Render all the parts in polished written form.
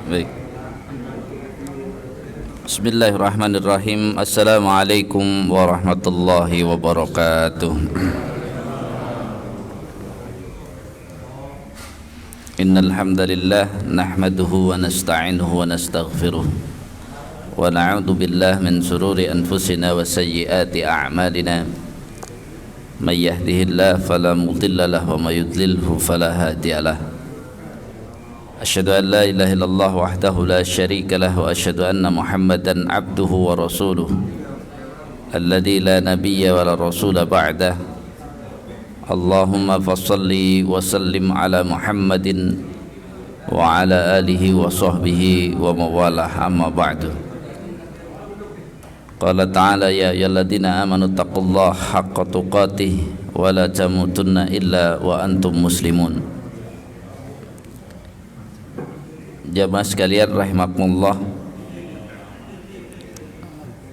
Baik. Bismillahirrahmanirrahim. Assalamualaikum warahmatullahi wabarakatuh. Innal hamdalillah nahmaduhu wa nasta'inuhu wa nastaghfiruh wa na'udzu billahi min shururi anfusina wa sayyiati a'malina. May yahdihillahu fala mudilla lahu wa may yudlilhu fala hadiya lahu. Asyhadu an la ilaha illallah wahdahu la syarika lahu wa asyhadu anna Muhammadan abduhu wa rasuluh alladzi la nabiyya wa la rasula ba'dah. Allahumma fassalli wa sallim ala Muhammadin wa ala alihi wa sahbihi wa mawalah, amma ba'du. Qala ta'ala ya ayyuhalladzina amanu taqullaha haqqa tuqatih wa la tamutunna illa wa antum muslimun. Jamaah sekalian rahimakumullah,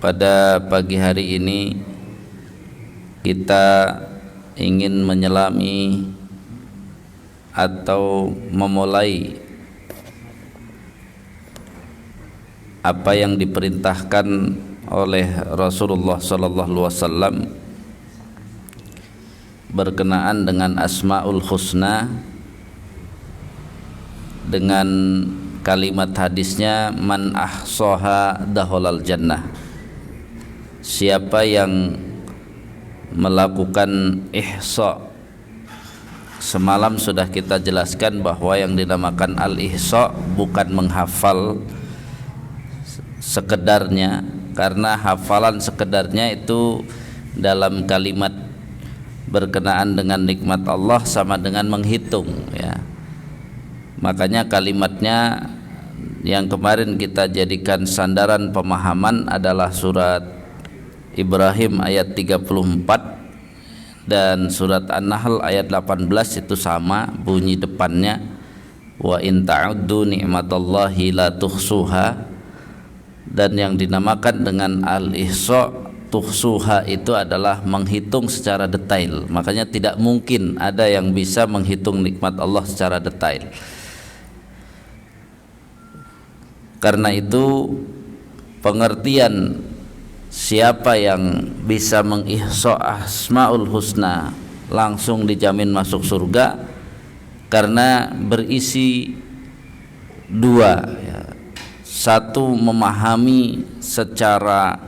pada pagi hari ini kita ingin menyelami atau memulai apa yang diperintahkan oleh Rasulullah sallallahu alaihi wasallam berkenaan dengan Asmaul Husna, dengan kalimat hadisnya man ahsaha dakhalal jannah. Siapa yang melakukan ihsa, semalam sudah kita jelaskan bahwa yang dinamakan al-ihsa bukan menghafal sekedarnya, karena hafalan sekedarnya itu dalam kalimat berkenaan dengan nikmat Allah sama dengan menghitung, ya. Makanya kalimatnya yang kemarin kita jadikan sandaran pemahaman adalah surat Ibrahim ayat 34 dan surat An-Nahl ayat 18, itu sama bunyi depannya, wa in ta'uddu ni'matallahi la tuhsuha. Dan yang dinamakan dengan al-ihsa, tuhsuha, itu adalah menghitung secara detail. Makanya tidak mungkin ada yang bisa menghitung nikmat Allah secara detail. Karena itu pengertian siapa yang bisa mengihsa Asmaul Husna langsung dijamin masuk surga, karena berisi dua, ya. Satu, memahami secara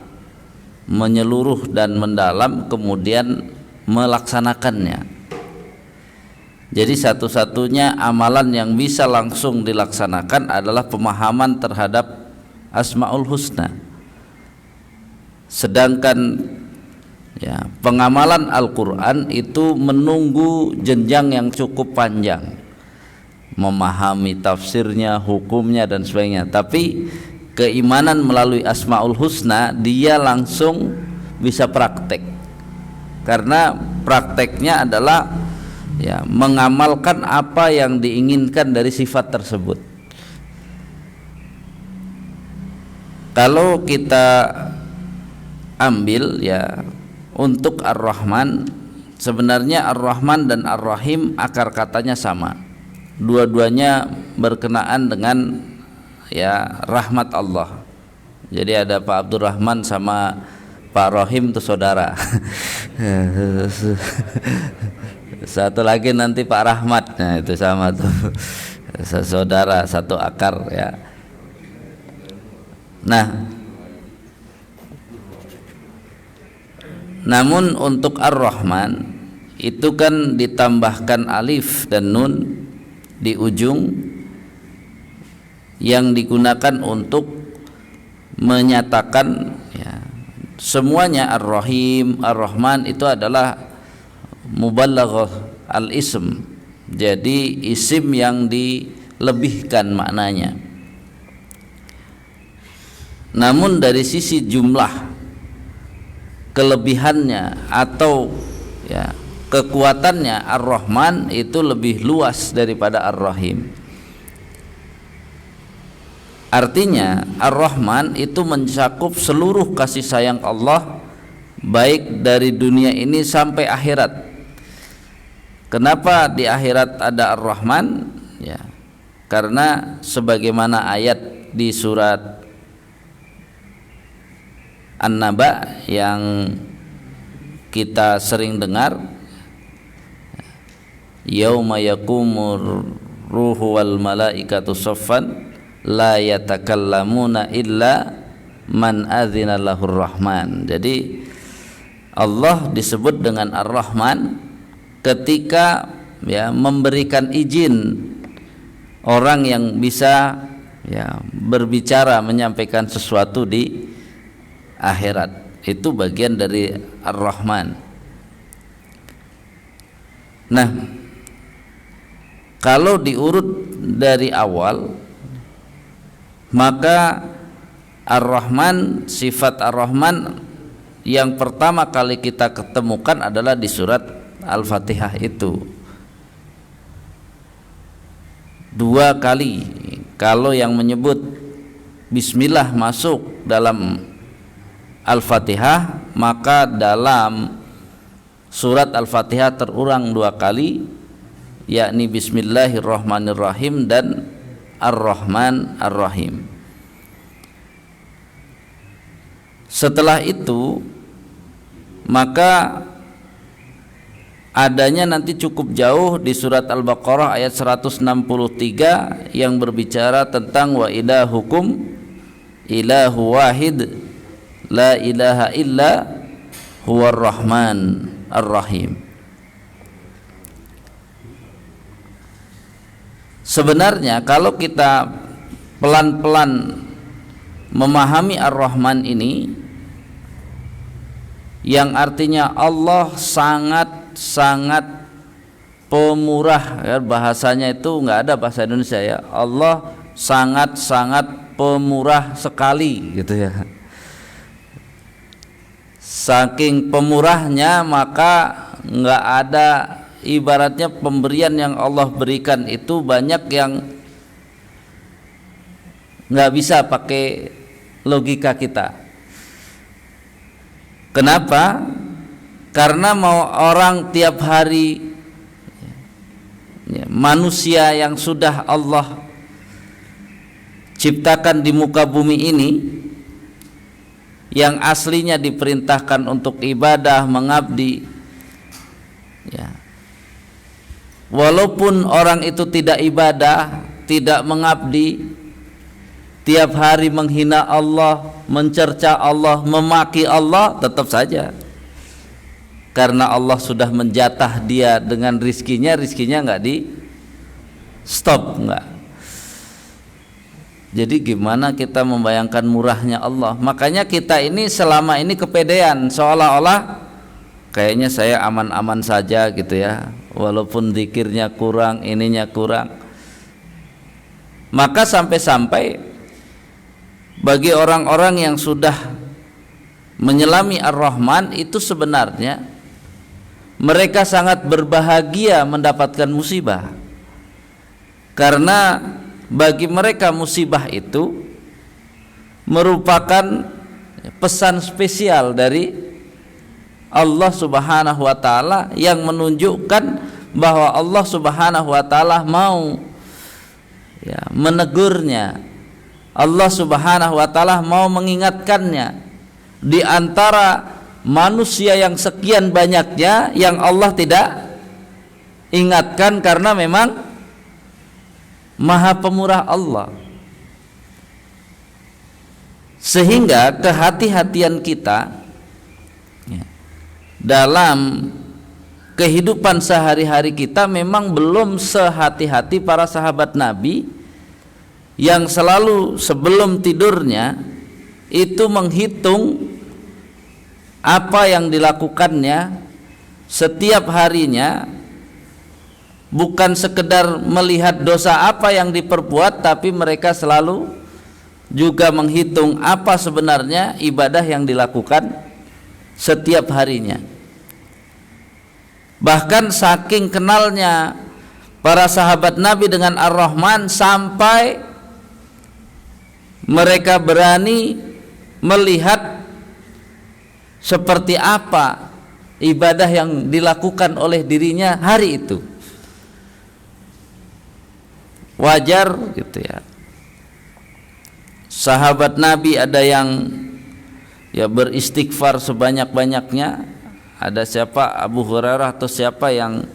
menyeluruh dan mendalam, kemudian melaksanakannya. Jadi satu-satunya amalan yang bisa langsung dilaksanakan adalah pemahaman terhadap Asmaul Husna. Sedangkan ya, pengamalan Al-Quran itu menunggu jenjang yang cukup panjang, memahami tafsirnya, hukumnya dan sebagainya. Tapi keimanan melalui Asmaul Husna dia langsung bisa praktek, karena prakteknya adalah ya, mengamalkan apa yang diinginkan dari sifat tersebut. Kalau kita ambil ya, untuk Ar-Rahman, sebenarnya Ar-Rahman dan Ar-Rahim akar katanya sama. Dua-duanya berkenaan dengan ya rahmat Allah. Jadi ada Pak Abdurrahman sama Pak Rahim itu saudara. Satu lagi nanti Pak Rahmat, nah itu sama tuh, saudara satu akar, ya. Nah, namun untuk Ar-Rahman itu kan ditambahkan alif dan nun di ujung yang digunakan untuk menyatakan ya, semuanya Ar-Rahim, Ar-Rahman itu adalah mubalaghah al-ism, jadi isim yang dilebihkan maknanya. Namun dari sisi jumlah kelebihannya atau ya kekuatannya, Ar-Rahman itu lebih luas daripada Ar-Rahim. Artinya Ar-Rahman itu mencakup seluruh kasih sayang Allah, baik dari dunia ini sampai akhirat. Kenapa di akhirat ada Ar-Rahman? Ya, karena sebagaimana ayat di surat An-Naba yang kita sering dengar, yauma yakumur ruhu wal malaikatu saffan la yatakallamuna illa man adzina lahur rahman. Jadi Allah disebut dengan Ar-Rahman ketika ya memberikan izin orang yang bisa ya berbicara, menyampaikan sesuatu di akhirat. Itu bagian dari Ar-Rahman. Nah, kalau diurut dari awal, maka Ar-Rahman, sifat Ar-Rahman yang pertama kali kita ketemukan adalah di surat Al-Fatihah itu. 2 kali. Kalau yang menyebut Bismillah masuk dalam Al-Fatihah, maka dalam surat Al-Fatihah terurang 2 kali, yakni Bismillahirrahmanirrahim dan Ar-Rahman Ar-Rahim. Setelah itu maka adanya nanti cukup jauh di surat Al-Baqarah ayat 163 yang berbicara tentang wa ilahukum ilahu wahid la ilaha illa huwar rahman ar-rahim. Sebenarnya kalau kita pelan-pelan memahami Ar-Rahman ini, yang artinya Allah sangat-sangat pemurah, ya, bahasanya itu nggak ada bahasa Indonesia ya. Allah sangat-sangat pemurah sekali gitu ya. Saking pemurahnya maka nggak ada, ibaratnya pemberian yang Allah berikan itu banyak yang nggak bisa pakai logika kita. Kenapa? Karena mau orang tiap hari ya, manusia yang sudah Allah ciptakan di muka bumi ini, yang aslinya diperintahkan untuk ibadah, mengabdi ya, walaupun orang itu tidak ibadah, tidak mengabdi, tiap hari menghina Allah, mencerca Allah, memaki Allah, tetap saja karena Allah sudah menjatah dia dengan rizkinya nggak di stop, nggak. Jadi gimana kita membayangkan murahnya Allah? Makanya kita ini selama ini kepedean, seolah-olah kayaknya saya aman-aman saja gitu ya, walaupun zikirnya kurang, ininya kurang. Maka sampai-sampai bagi orang-orang yang sudah menyelami Ar-Rahman itu sebenarnya mereka sangat berbahagia mendapatkan musibah, karena bagi mereka musibah itu merupakan pesan spesial dari Allah Subhanahu wa taala yang menunjukkan bahwa Allah Subhanahu wa taala mau ya, menegurnya. Allah Subhanahu wa taala mau mengingatkannya di antara manusia yang sekian banyaknya yang Allah tidak ingatkan, karena memang Maha Pemurah Allah. Sehingga kehati-hatian kita ya, dalam kehidupan sehari-hari kita memang belum sehati-hati para sahabat Nabi yang selalu sebelum tidurnya itu menghitung apa yang dilakukannya setiap harinya, bukan sekedar melihat dosa apa yang diperbuat, tapi mereka selalu juga menghitung apa sebenarnya ibadah yang dilakukan setiap harinya. Bahkan saking kenalnya para sahabat Nabi dengan Ar-Rahman sampai mereka berani melihat seperti apa ibadah yang dilakukan oleh dirinya hari itu. Wajar gitu ya. Sahabat Nabi ada yang ya beristighfar sebanyak-banyaknya. Ada siapa, Abu Hurairah atau siapa yang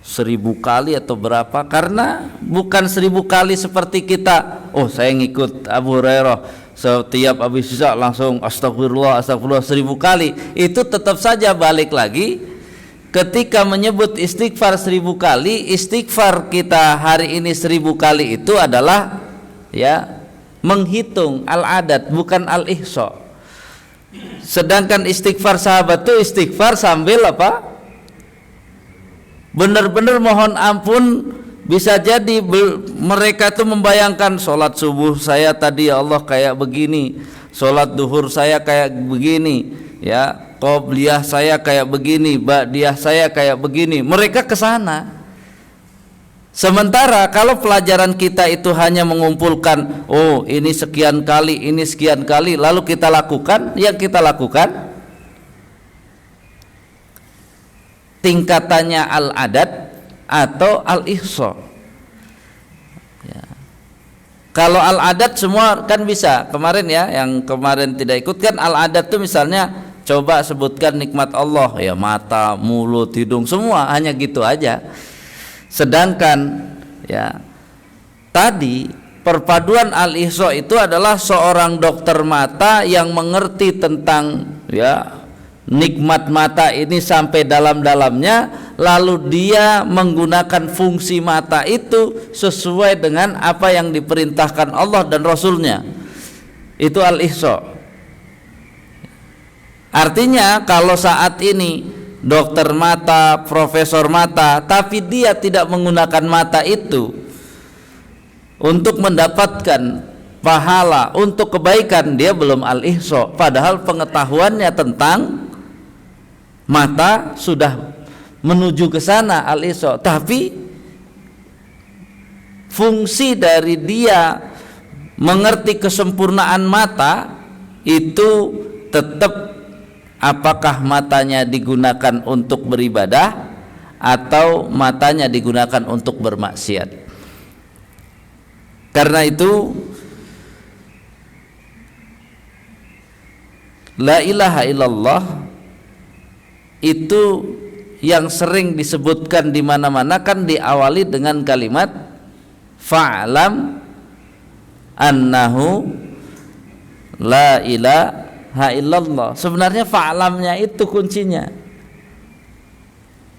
1000 kali atau berapa, karena bukan 1000 kali seperti kita, oh saya ngikut Abu Hurairah setiap habis sisa langsung astagfirullah 1000 kali. Itu tetap saja balik lagi, ketika menyebut istighfar 1000 kali, istighfar kita hari ini 1000 kali itu adalah ya menghitung al-adat, bukan al-ihsa. Sedangkan istighfar sahabat itu istighfar sambil apa? Benar-benar mohon ampun. Bisa jadi mereka tuh membayangkan, sholat subuh saya tadi ya Allah kayak begini, sholat duhur saya kayak begini, ya qobliyah saya kayak begini, ba'diyah saya kayak begini. Mereka kesana. Sementara kalau pelajaran kita itu hanya mengumpulkan, oh ini sekian kali, ini sekian kali, lalu kita lakukan, yang kita lakukan tingkatannya al-adat atau al-ihsa ya. Kalau al-adat semua kan bisa. Kemarin ya, yang kemarin tidak ikut kan al-adat tuh misalnya coba sebutkan nikmat Allah, ya mata, mulut, hidung, semua hanya gitu aja. Sedangkan ya tadi perpaduan al-ihsa itu adalah seorang dokter mata yang mengerti tentang ya nikmat mata ini sampai dalam-dalamnya, lalu dia menggunakan fungsi mata itu sesuai dengan apa yang diperintahkan Allah dan Rasulnya. Itu al-ihsa. Artinya kalau saat ini dokter mata, profesor mata, tapi dia tidak menggunakan mata itu untuk mendapatkan pahala, untuk kebaikan, dia belum al-ihsa. Padahal pengetahuannya tentang mata sudah menuju ke sana, al-ihsa. Tapi fungsi dari dia mengerti kesempurnaan mata itu tetap, apakah matanya digunakan untuk beribadah atau matanya digunakan untuk bermaksiat. Karena itu la ilaha illallah itu yang sering disebutkan di mana-mana kan diawali dengan kalimat fa'lam annahu la ilaha illallah. Sebenarnya fa'lamnya itu kuncinya.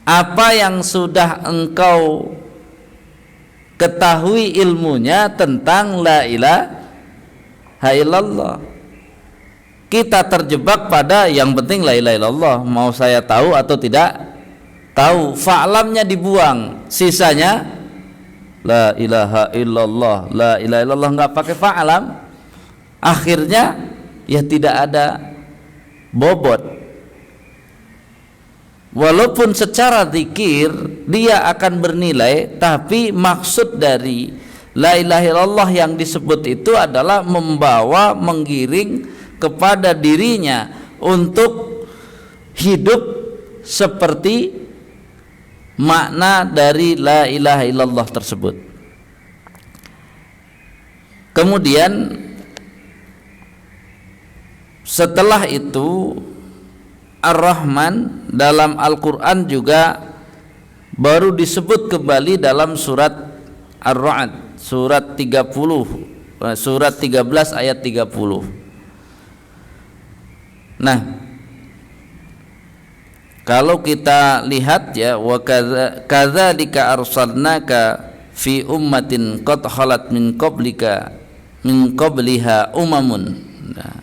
Apa yang sudah engkau ketahui ilmunya tentang la ilaha illallah. Kita terjebak pada yang penting la ilaha illallah, mau saya tahu atau tidak tahu, fa'lamnya dibuang, sisanya la ilaha illallah, la ilaha illallah nggak pakai fa'lam, akhirnya ya tidak ada bobot. Walaupun secara zikir dia akan bernilai, tapi maksud dari la ilaha illallah yang disebut itu adalah membawa, menggiring kepada dirinya untuk hidup seperti makna dari la ilaha illallah tersebut. Kemudian setelah itu Ar-Rahman dalam Al-Quran juga baru disebut kembali dalam surat Ar-Ra'd, surat 30, surat 13 ayat 30. Nah, kalau kita lihat ya, wa kadzalika arsalnaka fi ummatin qad khalat min qabliha umamun. Nah,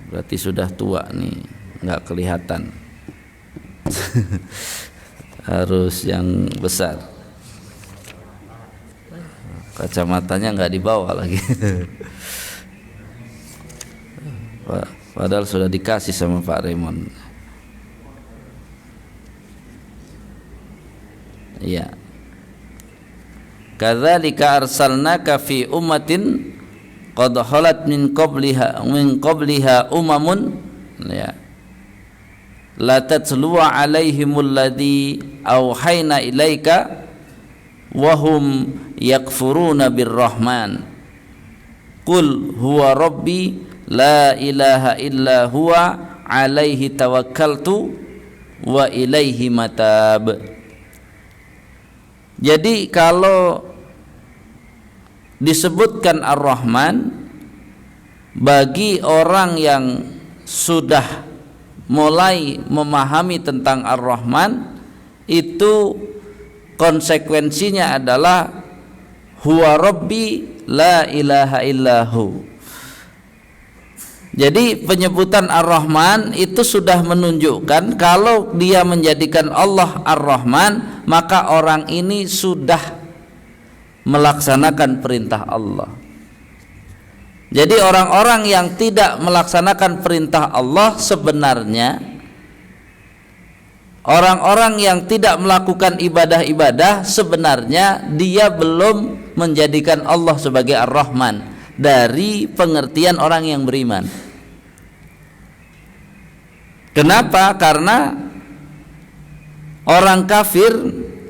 berarti sudah tua nih, nggak kelihatan. Harus yang besar. Kacamatanya nggak dibawa lagi. Padahal sudah dikasih sama Pak Raymond. Iya. Kadzalika arsalnaka fi ummatin qad khalat min qabliha umamun ya la tatluwa alaihimul ladzi auhayna ilaika wa hum yakfuruna birrahman qul huwa rabbi la ilaha illa huwa alaihi tawakkaltu wa ilaihi matab. Jadi kalau disebutkan Ar-Rahman bagi orang yang sudah mulai memahami tentang Ar-Rahman, itu konsekuensinya adalah huwa rabbi la ilaha illahu. Jadi penyebutan Ar-Rahman itu sudah menunjukkan kalau dia menjadikan Allah Ar-Rahman, maka orang ini sudah melaksanakan perintah Allah. Jadi orang-orang yang tidak melaksanakan perintah Allah sebenarnya orang-orang yang tidak melakukan ibadah-ibadah sebenarnya dia belum menjadikan Allah sebagai Ar-Rahman dari pengertian orang yang beriman. Kenapa? Karena orang kafir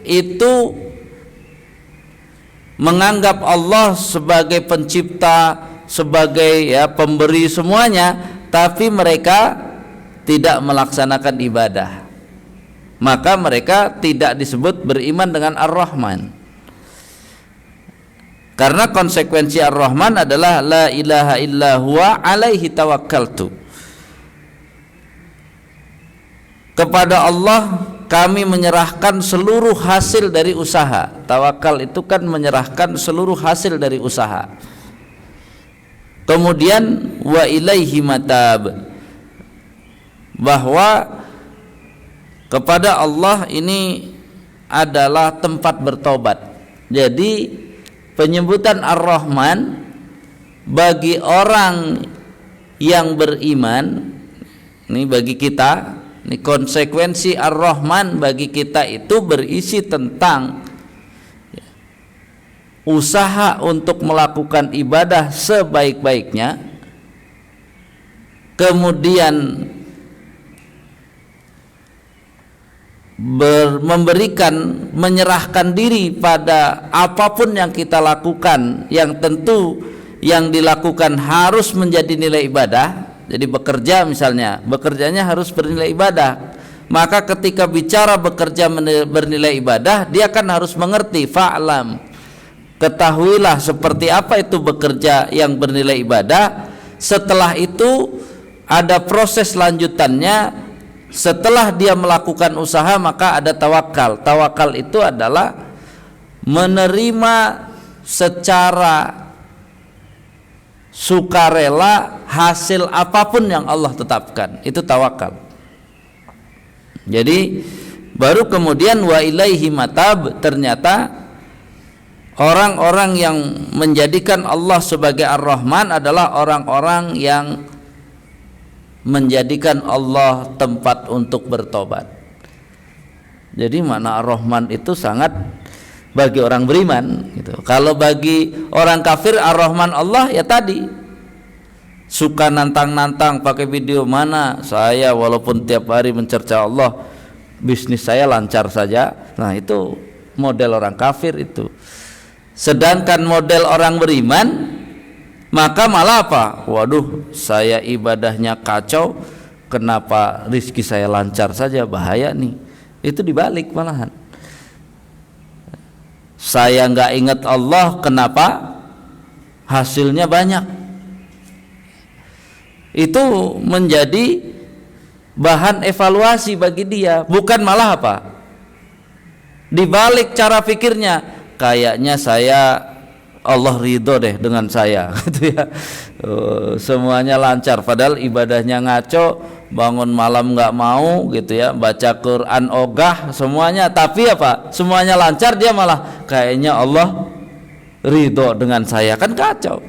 itu menganggap Allah sebagai pencipta, sebagai pemberi semuanya, tapi mereka tidak melaksanakan ibadah. Maka mereka tidak disebut beriman dengan Ar-Rahman. Karena konsekuensi Ar-Rahman adalah la ilaha illa huwa alaihi tawakkaltu. Kepada Allah kami menyerahkan seluruh hasil dari usaha. Tawakal itu kan menyerahkan seluruh hasil dari usaha. Kemudian wa ilaihi matab, bahwa kepada Allah ini adalah tempat bertobat. Jadi penyebutan Ar-Rahman bagi orang yang beriman, ini bagi kita, ini konsekuensi Ar-Rahman bagi kita itu berisi tentang usaha untuk melakukan ibadah sebaik-baiknya, kemudian memberikan, menyerahkan diri pada apapun yang kita lakukan, yang tentu yang dilakukan harus menjadi nilai ibadah. Jadi bekerja misalnya, bekerjanya harus bernilai ibadah. Maka ketika bicara bekerja bernilai ibadah, dia kan harus mengerti, fa'lam, ketahuilah seperti apa itu bekerja yang bernilai ibadah. Setelah itu ada proses lanjutannya. Setelah dia melakukan usaha, maka ada tawakal. Tawakal itu adalah menerima secara sukarela hasil apapun yang Allah tetapkan. Itu tawakal. Jadi baru kemudian wa ilaihi matab, ternyata orang-orang yang menjadikan Allah sebagai Ar-Rahman adalah orang-orang yang menjadikan Allah tempat untuk bertobat. Jadi makna Ar-Rahman itu sangat bagi orang beriman gitu. Kalau bagi orang kafir Ar-Rahman Allah ya tadi suka nantang-nantang pakai video, mana saya walaupun tiap hari mencerca Allah bisnis saya lancar saja. Nah itu model orang kafir itu. Sedangkan model orang beriman maka malah apa? Waduh, saya ibadahnya kacau, kenapa rizki saya lancar saja, bahaya nih. Itu dibalik malahan. Saya nggak ingat Allah, kenapa hasilnya banyak? Itu menjadi bahan evaluasi bagi dia, bukan malah apa? Dibalik cara pikirnya, kayaknya saya Allah ridho deh dengan saya gitu ya. Semuanya lancar padahal ibadahnya ngaco, bangun malam nggak mau gitu ya, baca Quran ogah semuanya, tapi apa, semuanya lancar, dia malah kayaknya Allah ridho dengan saya, kan kacau.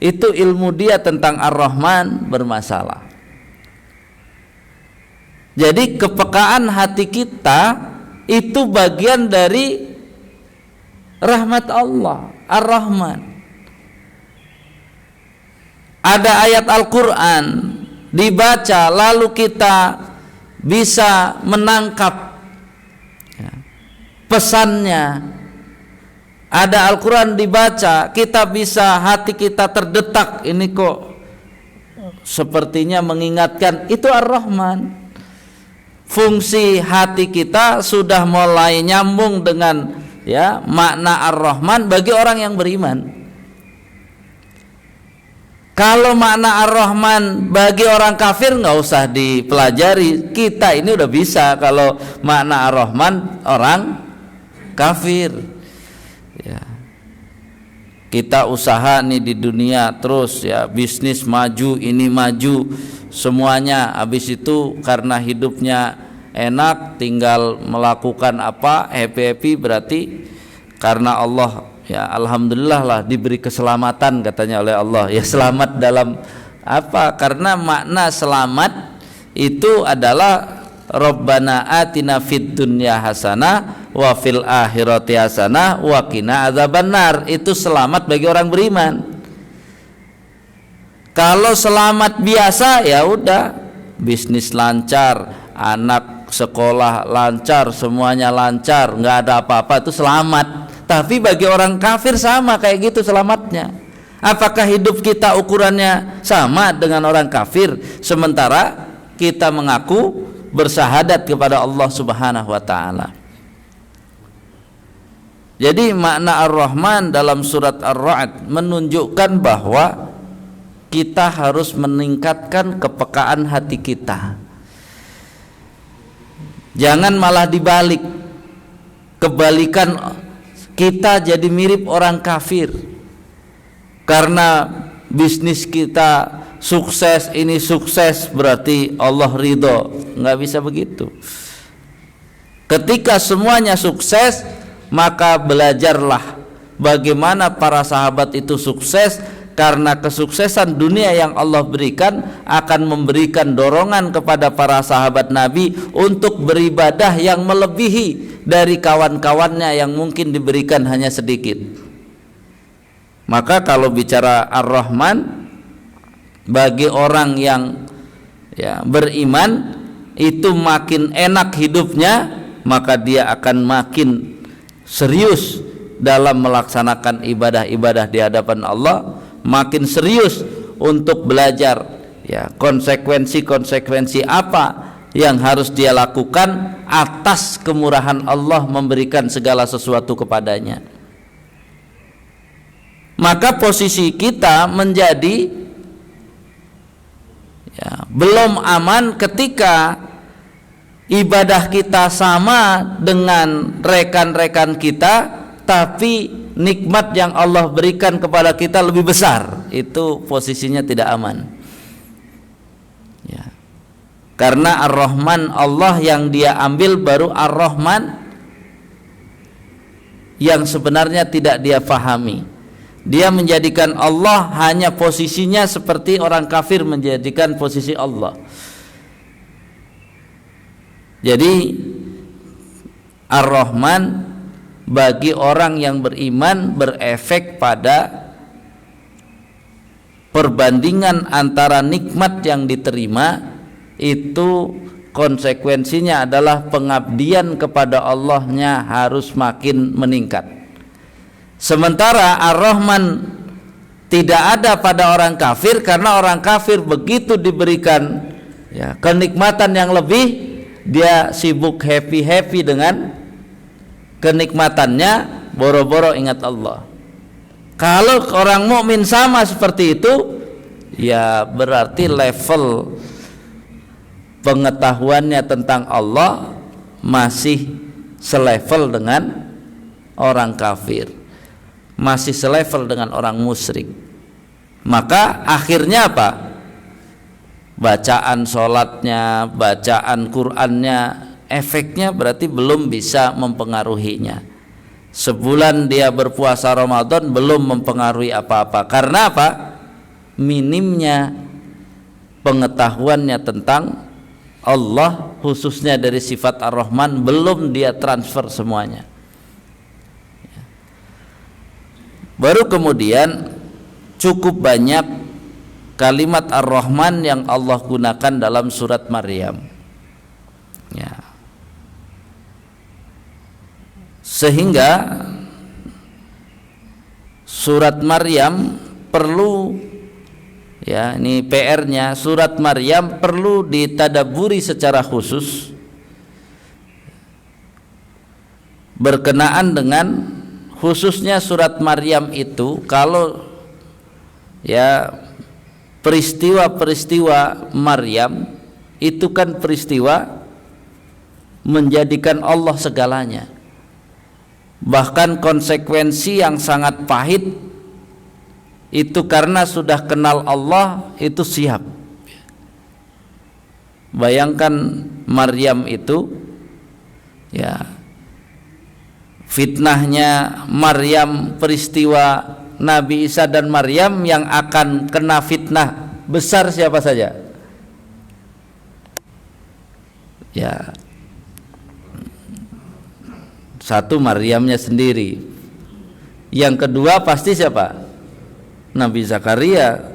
Itu ilmu dia tentang Ar-Rahman bermasalah. Jadi kepekaan hati kita itu bagian dari rahmat Allah, Ar-Rahman. Ada ayat Al-Quran dibaca lalu kita bisa menangkap pesannya. Ada Al-Quran dibaca, kita bisa, hati kita terdetak, ini kok sepertinya mengingatkan, itu Ar-Rahman. Fungsi hati kita sudah mulai nyambung dengan makna Ar-Rahman bagi orang yang beriman. Kalau makna Ar-Rahman bagi orang kafir nggak usah dipelajari, kita ini udah bisa kalau makna Ar-Rahman orang kafir. Kita usaha nih di dunia terus bisnis maju, ini maju semuanya, habis itu karena hidupnya enak tinggal melakukan apa happy berarti karena Allah alhamdulillah lah diberi keselamatan katanya oleh Allah. Selamat dalam apa? Karena makna selamat itu adalah Rabbana atina fid dunya hasanah wa fil akhirati hasanah wa qina adzabannar. Itu selamat bagi orang beriman. Kalau selamat biasa ya udah, bisnis lancar, anak sekolah lancar, semuanya lancar, nggak ada apa-apa, itu selamat. Tapi bagi orang kafir sama kayak gitu selamatnya. Apakah hidup kita ukurannya sama dengan orang kafir sementara kita mengaku bersahadat kepada Allah Subhanahu wa taala? Jadi makna Ar-Rahman dalam surat Ar-Ra'd menunjukkan bahwa kita harus meningkatkan kepekaan hati kita. Jangan malah dibalik, kebalikan, kita jadi mirip orang kafir karena bisnis kita sukses, ini sukses berarti Allah ridho. Nggak bisa begitu. Ketika semuanya sukses, maka belajarlah bagaimana para sahabat itu sukses, karena kesuksesan dunia yang Allah berikan akan memberikan dorongan kepada para sahabat Nabi untuk beribadah yang melebihi dari kawan-kawannya yang mungkin diberikan hanya sedikit. Maka kalau bicara Ar-Rahman bagi orang yang beriman itu makin enak hidupnya, maka dia akan makin serius dalam melaksanakan ibadah-ibadah di hadapan Allah, makin serius untuk belajar konsekuensi-konsekuensi apa yang harus dia lakukan atas kemurahan Allah memberikan segala sesuatu kepadanya. Maka posisi kita menjadi belum aman ketika ibadah kita sama dengan rekan-rekan kita, tapi nikmat yang Allah berikan kepada kita lebih besar. Itu posisinya tidak aman. Karena Ar-Rahman Allah yang dia ambil baru Ar-Rahman yang sebenarnya tidak dia fahami. Dia menjadikan Allah hanya posisinya seperti orang kafir menjadikan posisi Allah. Jadi Ar-Rahman bagi orang yang beriman berefek pada perbandingan antara nikmat yang diterima, itu konsekuensinya adalah pengabdian kepada Allahnya harus makin meningkat. Sementara Ar-Rahman tidak ada pada orang kafir, karena orang kafir begitu diberikan kenikmatan yang lebih, dia sibuk happy dengan kenikmatannya, boro-boro ingat Allah. Kalau orang mukmin sama seperti itu, berarti level pengetahuannya tentang Allah masih selevel dengan orang kafir, masih selevel dengan orang musyrik. Maka akhirnya apa? Bacaan sholatnya, bacaan Qur'annya, efeknya berarti belum bisa mempengaruhinya. Sebulan dia berpuasa Ramadan belum mempengaruhi apa-apa. Karena apa? Minimnya pengetahuannya tentang Allah, khususnya dari sifat Ar-Rahman, belum dia transfer semuanya. Baru kemudian cukup banyak kalimat Ar-Rahman yang Allah gunakan dalam surat Maryam. Ya. Sehingga surat Maryam perlu, ya ini PR-nya, surat Maryam perlu ditadaburi secara khusus berkenaan dengan khususnya surat Maryam itu. Kalau ya peristiwa-peristiwa Maryam itu kan peristiwa menjadikan Allah segalanya, bahkan konsekuensi yang sangat pahit itu karena sudah kenal Allah itu siap. Bayangkan Maryam itu, ya fitnahnya Maryam, peristiwa Nabi Isa dan Maryam yang akan kena fitnah besar siapa saja? Ya, satu Maryamnya sendiri. Yang kedua pasti siapa? Nabi Zakaria.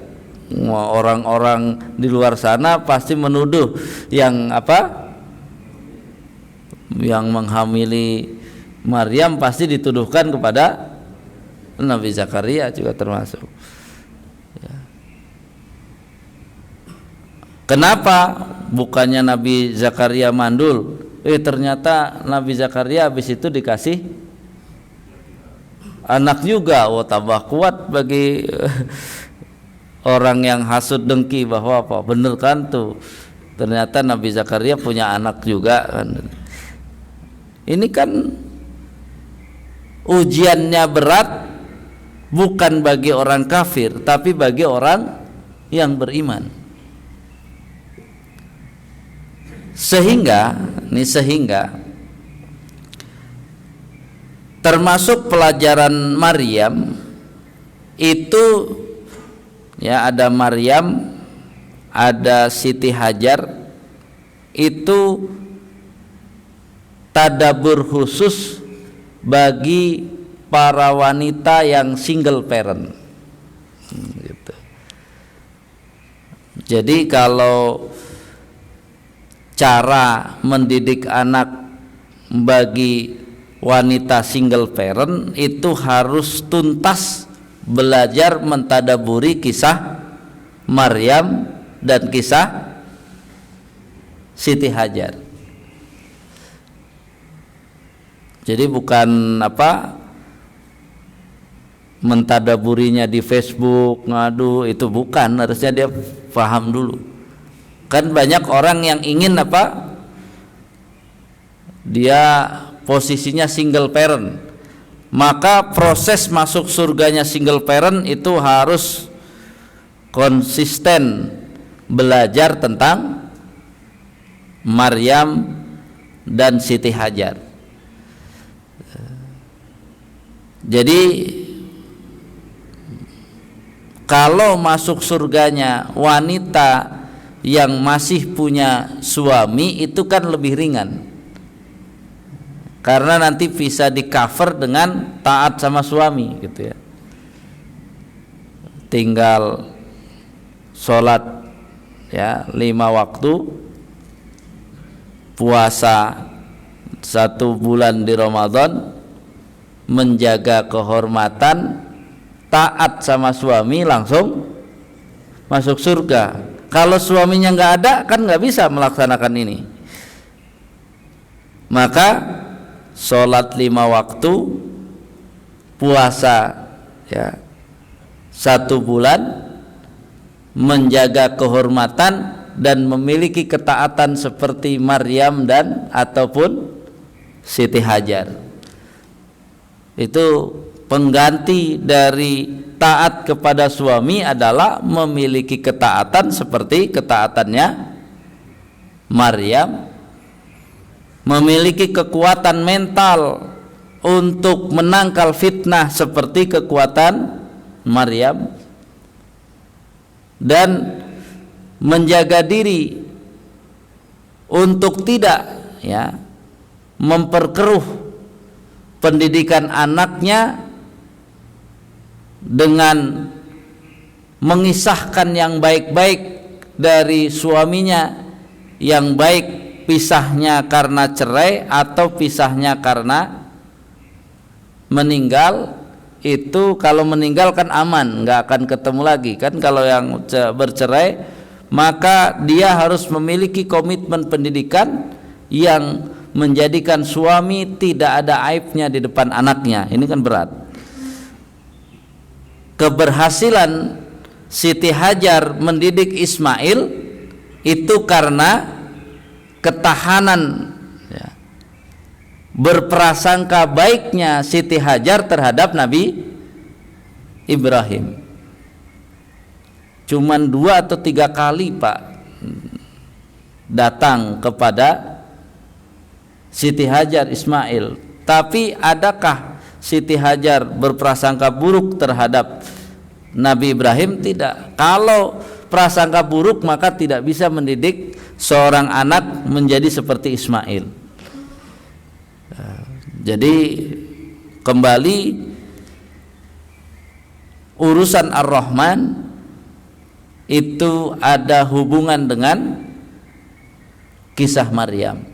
Orang-orang di luar sana pasti menuduh yang apa? Yang menghamili Maryam pasti dituduhkan kepada Nabi Zakaria juga termasuk. Ya. Kenapa bukannya Nabi Zakaria mandul? Ternyata Nabi Zakaria habis itu dikasih anak juga. Oh, tambah kuat bagi orang yang hasud dengki bahwa apa? Bener kan tuh? Ternyata Nabi Zakaria punya anak juga kan. Ini kan ujiannya berat bukan bagi orang kafir tapi bagi orang yang beriman. Sehingga termasuk pelajaran Maryam itu, ya ada Maryam, ada Siti Hajar, itu tadabbur khusus bagi para wanita yang single parent. Gitu. Jadi kalau cara mendidik anak bagi wanita single parent itu harus tuntas belajar mentadaburi kisah Maryam dan kisah Siti Hajar. Jadi bukan apa mentadaburinya di Facebook ngadu, itu bukan, harusnya dia paham dulu. Kan banyak orang yang ingin apa? Dia posisinya single parent. Maka proses masuk surganya single parent itu harus konsisten belajar tentang Maryam dan Siti Hajar. Jadi kalau masuk surganya wanita yang masih punya suami itu kan lebih ringan, karena nanti bisa di cover dengan taat sama suami gitu ya. Tinggal sholat ya 5 waktu, puasa 1 bulan di Ramadan, menjaga kehormatan, taat sama suami, langsung masuk surga. Kalau suaminya nggak ada kan nggak bisa melaksanakan ini. Maka sholat 5 waktu, puasa ya 1 bulan, menjaga kehormatan dan memiliki ketaatan seperti Maryam dan ataupun Siti Hajar. Itu pengganti dari taat kepada suami adalah memiliki ketaatan seperti ketaatannya Maryam, memiliki kekuatan mental untuk menangkal fitnah seperti kekuatan Maryam, dan menjaga diri untuk tidak ya memperkeruh pendidikan anaknya dengan mengisahkan yang baik-baik dari suaminya, yang baik pisahnya karena cerai atau pisahnya karena meninggal. Itu kalau meninggal kan aman, nggak akan ketemu lagi kan. Kalau yang bercerai maka dia harus memiliki komitmen pendidikan yang menjadikan suami tidak ada aibnya di depan anaknya. Ini kan berat. Keberhasilan Siti Hajar mendidik Ismail itu karena ketahanan, ya, berprasangka baiknya Siti Hajar terhadap Nabi Ibrahim. Cuman 2 atau 3 kali Pak datang kepada Siti Hajar Ismail. Tapi adakah Siti Hajar berprasangka buruk terhadap Nabi Ibrahim? Tidak. Kalau prasangka buruk maka tidak bisa mendidik seorang anak menjadi seperti Ismail. Jadi kembali urusan Ar-Rahman itu ada hubungan dengan kisah Maryam.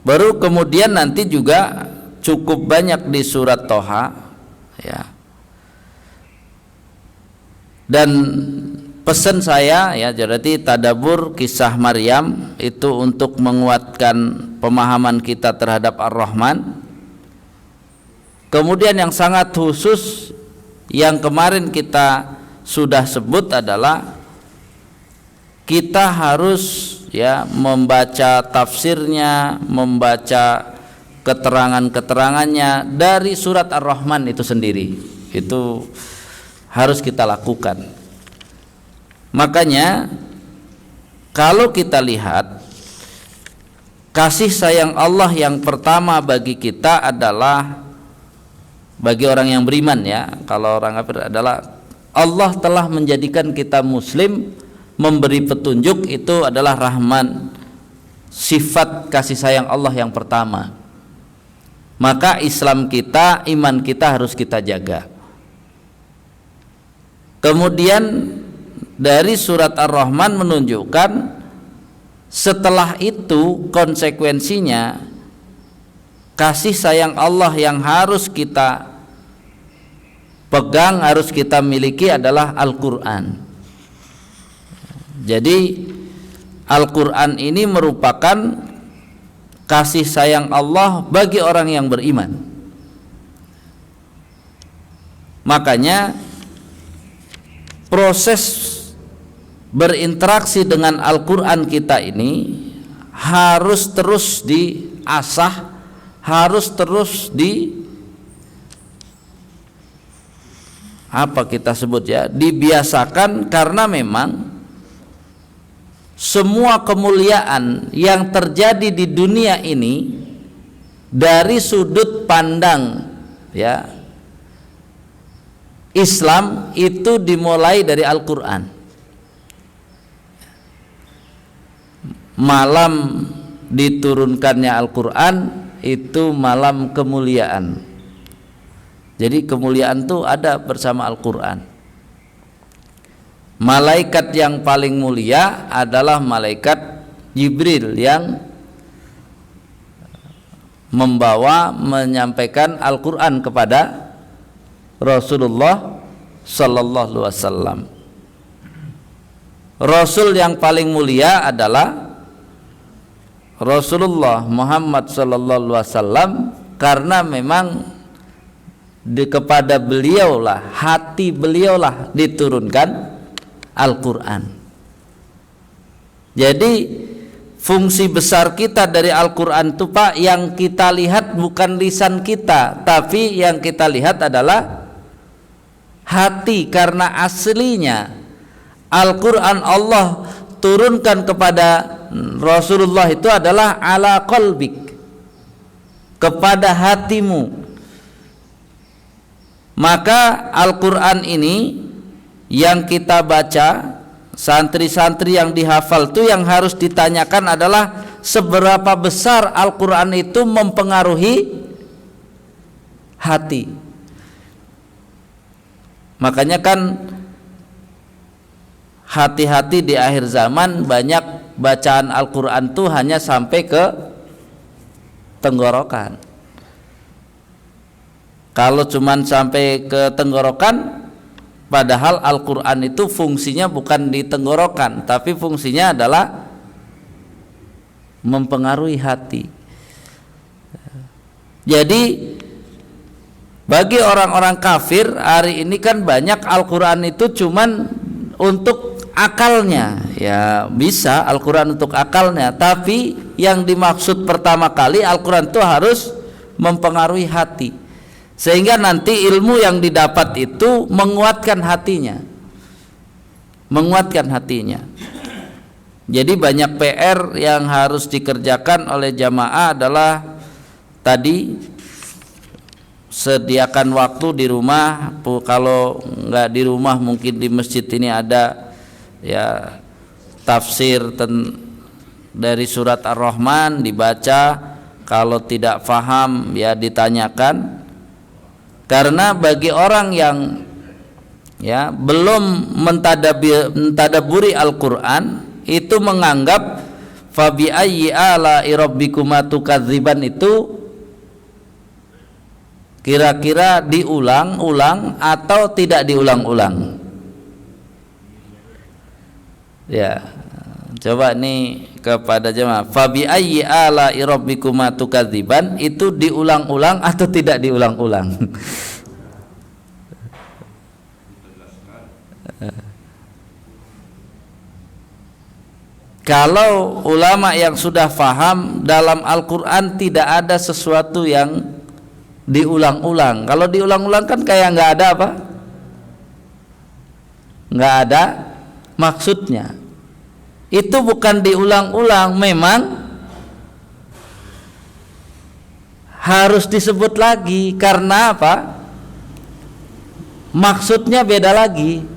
Baru kemudian nanti juga cukup banyak di surat Toha, ya. Dan pesan saya, ya, jadi tadabbur kisah Maryam itu untuk menguatkan pemahaman kita terhadap Ar-Rahman. Kemudian yang sangat khusus yang kemarin kita sudah sebut adalah kita harus, ya, membaca tafsirnya, membaca keterangan-keterangannya dari surat Ar-Rahman itu sendiri. Itu harus kita lakukan. Makanya kalau kita lihat kasih sayang Allah yang pertama bagi kita adalah bagi orang yang beriman, ya. Kalau orang kafir adalah Allah telah menjadikan kita muslim, memberi petunjuk, itu adalah Rahman, sifat kasih sayang Allah yang pertama. Maka Islam kita, iman kita harus kita jaga. Kemudian dari surat Ar-Rahman menunjukkan setelah itu konsekuensinya kasih sayang Allah yang harus kita pegang, harus kita miliki adalah Al-Quran. Jadi Al-Quran ini merupakan kasih sayang Allah bagi orang yang beriman. Makanya proses berinteraksi dengan Al-Quran kita ini harus terus diasah, harus terus dibiasakan, karena memang semua kemuliaan yang terjadi di dunia ini dari sudut pandang, ya, Islam itu dimulai dari Al-Quran. Malam diturunkannya Al-Quran itu malam kemuliaan. Jadi kemuliaan itu ada bersama Al-Quran. Malaikat yang paling mulia adalah malaikat Jibril yang menyampaikan Al-Quran kepada Rasulullah Sallallahu Alaihi Wasallam. Rasul yang paling mulia adalah Rasulullah Muhammad Sallallahu Alaihi Wasallam, karena memang kepada beliaulah, hati beliaulah diturunkan Al-Quran. Jadi fungsi besar kita dari Al-Quran itu, Pak, yang kita lihat bukan lisan kita, tapi yang kita lihat adalah hati, karena aslinya Al-Quran Allah turunkan kepada Rasulullah itu adalah ala qalbik, kepada hatimu. Maka Al-Quran ini yang kita baca, santri-santri yang dihafal itu yang harus ditanyakan adalah seberapa besar Al-Quran itu mempengaruhi hati. Makanya kan hati-hati di akhir zaman, banyak bacaan Al-Quran tuh hanya sampai ke tenggorokan. Kalau cuman sampai ke tenggorokan, padahal Al-Quran itu fungsinya bukan di tenggorokan, tapi fungsinya adalah mempengaruhi hati. Jadi bagi orang-orang kafir hari ini kan banyak Al-Quran itu cuman untuk akalnya, ya bisa Al-Quran untuk akalnya, tapi yang dimaksud pertama kali Al-Quran itu harus mempengaruhi hati, sehingga nanti ilmu yang didapat itu menguatkan hatinya. Jadi banyak PR yang harus dikerjakan oleh jamaah adalah tadi, sediakan waktu di rumah. Kalau nggak di rumah mungkin di masjid ini ada ya tafsir dari surat Ar-Rahman dibaca. Kalau tidak paham ya ditanyakan. Karena bagi orang yang ya belum mentadaburi Al-Quran, itu menganggap fabi ayyi ala'i rabbikuma tukadziban itu kira-kira diulang-ulang atau tidak diulang-ulang. Ya, coba nih kepada jemaah, fabi ayyi ala'i rabbikuma tukadziban itu diulang-ulang atau tidak diulang-ulang? Kalau ulama yang sudah faham, dalam Al-Quran tidak ada sesuatu yang diulang-ulang. Kalau diulang-ulang kan kayak nggak ada apa? Nggak ada maksudnya. Itu bukan diulang-ulang, memang harus disebut lagi. Karena apa? Maksudnya beda lagi.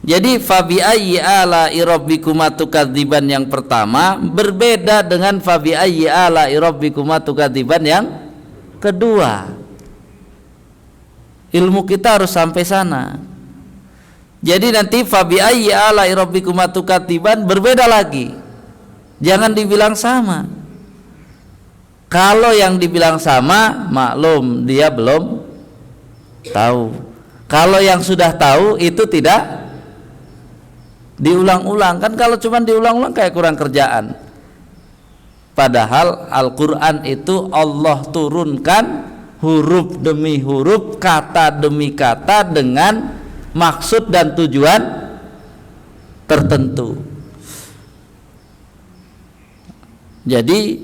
Jadi fabi ayyi ala'i rabbikuma tukadziban yang pertama berbeda dengan fabi ayyi ala'i rabbikuma tukadziban yang kedua. Ilmu kita harus sampai sana. Jadi nanti fabi ayyi ala'i rabbikuma tukadziban berbeda lagi. Jangan dibilang sama. Kalau yang dibilang sama, maklum dia belum tahu. Kalau yang sudah tahu itu tidak diulang-ulang. Kan kalau cuma diulang-ulang kayak kurang kerjaan. Padahal Al-Quran itu Allah turunkan huruf demi huruf, kata demi kata dengan maksud dan tujuan tertentu. Jadi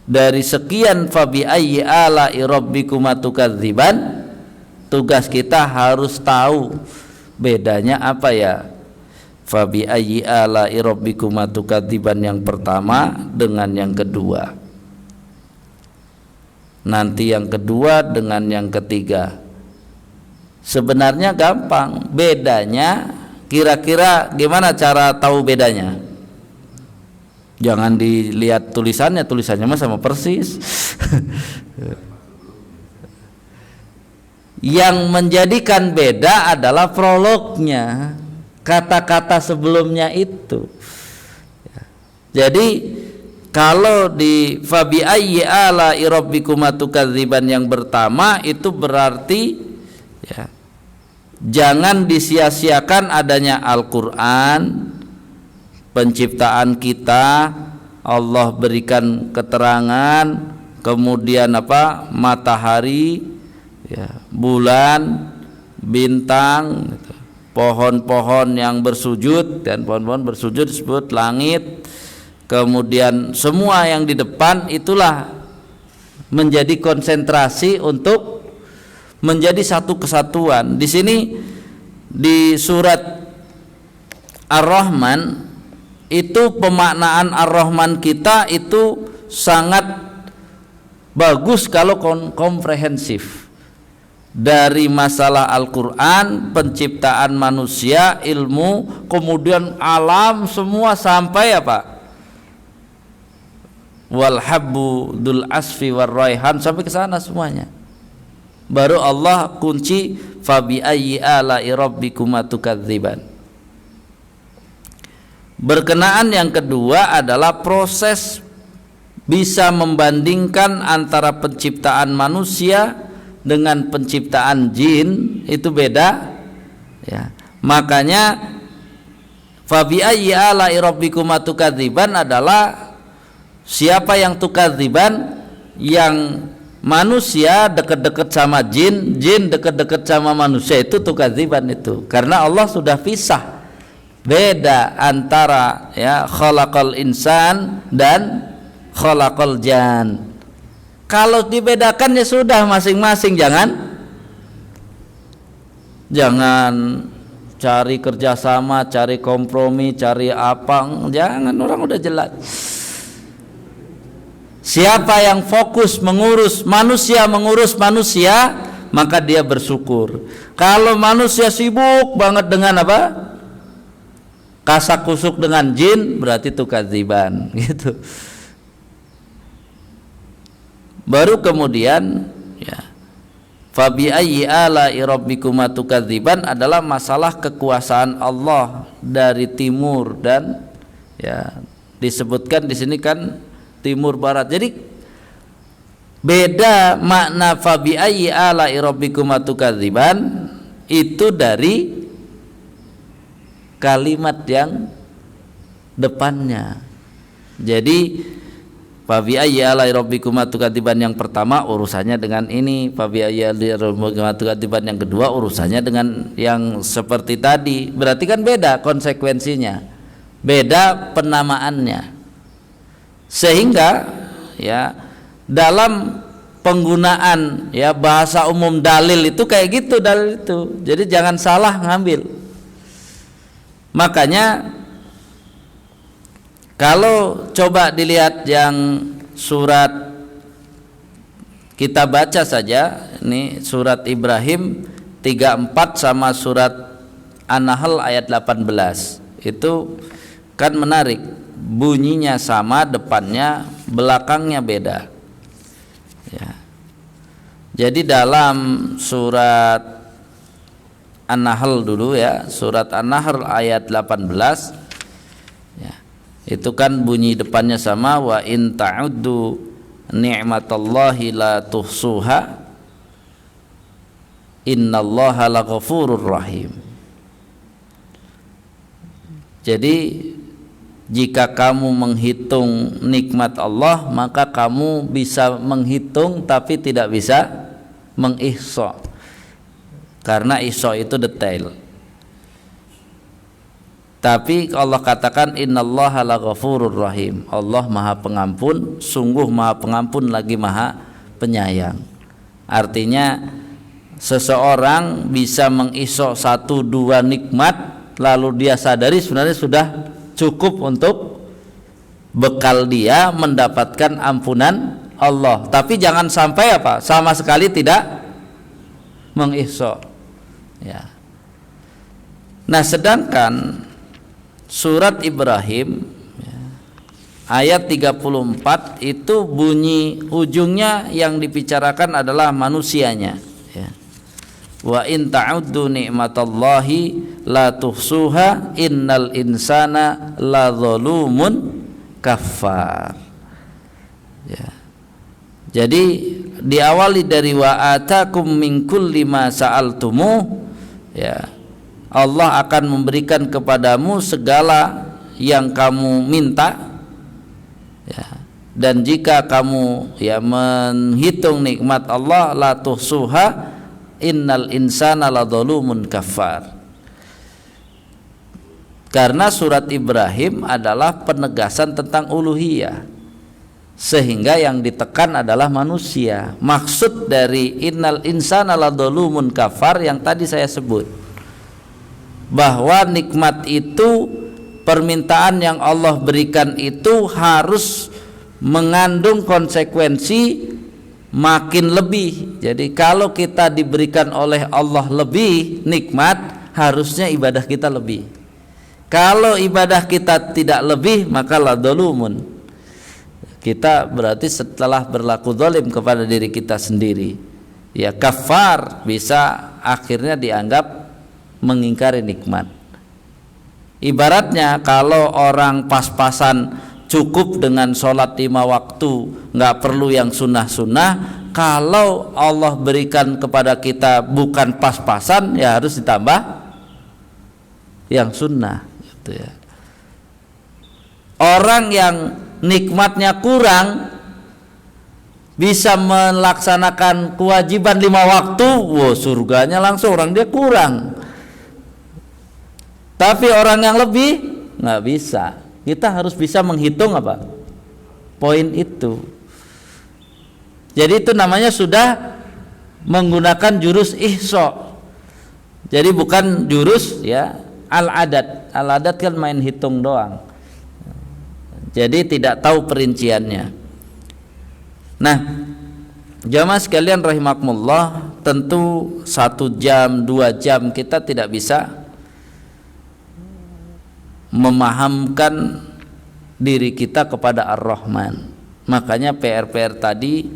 dari sekian fabi ayyi ala'i rabbikuma tukadziban, tugas kita harus tahu bedanya apa ya fabi ayyi ala'i rabbikuma tukadziban yang pertama dengan yang kedua, nanti yang kedua dengan yang ketiga. Sebenarnya gampang, bedanya kira-kira gimana cara tahu bedanya? Jangan dilihat tulisannya mah sama persis. Yang menjadikan beda adalah prolognya, kata-kata sebelumnya itu. Jadi kalau di fabi ayyi ala'i rabbikuma tukadziban yang pertama itu berarti ya, jangan disia-siakan adanya Al-Quran, penciptaan kita, Allah berikan keterangan, kemudian apa, matahari, ya, bulan, bintang, gitu, pohon-pohon yang bersujud, dan pohon-pohon bersujud disebut langit. Kemudian semua yang di depan itulah menjadi konsentrasi untuk menjadi satu kesatuan. Di sini di surat Ar-Rahman itu pemaknaan Ar-Rahman kita itu sangat bagus kalau komprehensif. Dari masalah Al-Quran, penciptaan manusia, ilmu, kemudian alam semua sampai apa? Wal habbu dzul asfi war raihan, sampai ke sana semuanya. baru Allah kunci fabi ayyi ala'i rabbikuma tukadziban. Berkenaan yang kedua adalah proses bisa membandingkan antara penciptaan manusia dengan penciptaan jin, itu beda ya. Makanya fabi ayyi ala'i rabbikuma tukadziban adalah siapa yang tukadziban, yang manusia dekat-dekat sama jin, jin dekat-dekat sama manusia, itu tukadziban itu. Karena Allah sudah pisah, beda antara ya khalaqal insan dan khalaqal jan. Kalau dibedakan ya sudah masing-masing, jangan cari kerjasama, cari kompromi, cari apa, jangan, orang udah jelas. Siapa yang fokus mengurus manusia, maka dia bersyukur. Kalau manusia sibuk banget dengan apa? Kasak kusuk dengan jin, berarti tukadziban gitu. Baru kemudian ya, fabi ayyi ala'i rabbikuma tukadziban adalah masalah kekuasaan Allah dari timur, dan ya disebutkan di sini kan timur barat. Jadi beda makna fabi ayyi ala'i rabbikuma tukadziban itu dari kalimat yang depannya. Jadi fabi ayyi ala'i rabbikuma tukadziban yang pertama urusannya dengan ini, fabi ayyi ala'i rabbikuma tukadziban yang kedua urusannya dengan yang seperti tadi. Berarti kan beda konsekuensinya, beda penamaannya. Sehingga ya dalam penggunaan ya bahasa umum dalil itu kayak gitu, dalil itu. Jadi jangan salah ngambil. Makanya kalau coba dilihat yang surat, kita baca saja ini surat Ibrahim 34 sama surat An-Nahl ayat 18, itu kan menarik. Bunyinya sama, depannya, belakangnya beda ya. Jadi dalam surat An-Nahl dulu ya, surat An-Nahl ayat 18 ya, itu kan bunyi depannya sama, wa in ta'uddu ni'matallahi la tuhsuha innallaha laghafurur rahim. Jadi jika kamu menghitung nikmat Allah, maka kamu bisa menghitung tapi tidak bisa mengihsa, karena ihsa itu detail. Tapi Allah katakan innallaha laghafurur rahim, Allah maha pengampun, sungguh maha pengampun lagi maha penyayang. Artinya seseorang bisa mengihsa 1-2 nikmat lalu dia sadari sebenarnya sudah cukup untuk bekal dia mendapatkan ampunan Allah. Tapi jangan sampai apa? Sama sekali tidak mengihsa ya. Nah, sedangkan surat Ibrahim ya, ayat 34 itu bunyi ujungnya yang dibicarakan adalah manusianya ya. Wa in ta'uddu ni'matallahi la tuhsuha innal insana la zalumun kafar ya. Jadi diawali dari wa atakum min kulli ma sa'altumu ya, Allah akan memberikan kepadamu segala yang kamu minta ya. Dan jika kamu ya menghitung nikmat Allah, la tuhsuha innal insana ladzalumun kafar. Karena surat Ibrahim adalah penegasan tentang uluhiyah, sehingga yang ditekan adalah manusia. Maksud dari innal insana ladzalumun kafar yang tadi saya sebut, bahwa nikmat itu, permintaan yang Allah berikan itu harus mengandung konsekuensi makin lebih. Jadi kalau kita diberikan oleh Allah lebih nikmat, harusnya ibadah kita lebih. Kalau ibadah kita tidak lebih, maka la dzalumun. Kita berarti setelah berlaku zalim kepada diri kita sendiri ya kafar, bisa akhirnya dianggap mengingkari nikmat. Ibaratnya kalau orang pas-pasan cukup dengan sholat 5 waktu, nggak perlu yang sunnah-sunnah. Kalau Allah berikan kepada kita bukan pas-pasan, ya harus ditambah yang sunnah gitu ya. Orang yang nikmatnya kurang bisa melaksanakan kewajiban 5 waktu, wow, surganya langsung, orang dia kurang. Tapi orang yang lebih nggak bisa. Kita harus bisa menghitung apa? Poin itu. Jadi itu namanya sudah menggunakan jurus ihsa. Jadi bukan jurus ya al-adat. Al-adat kan main hitung doang. Jadi tidak tahu perinciannya. Nah, jamaah sekalian rahimakumullah, tentu 1 jam, 2 jam kita tidak bisa memahamkan diri kita kepada Ar-Rahman. Makanya PR-PR tadi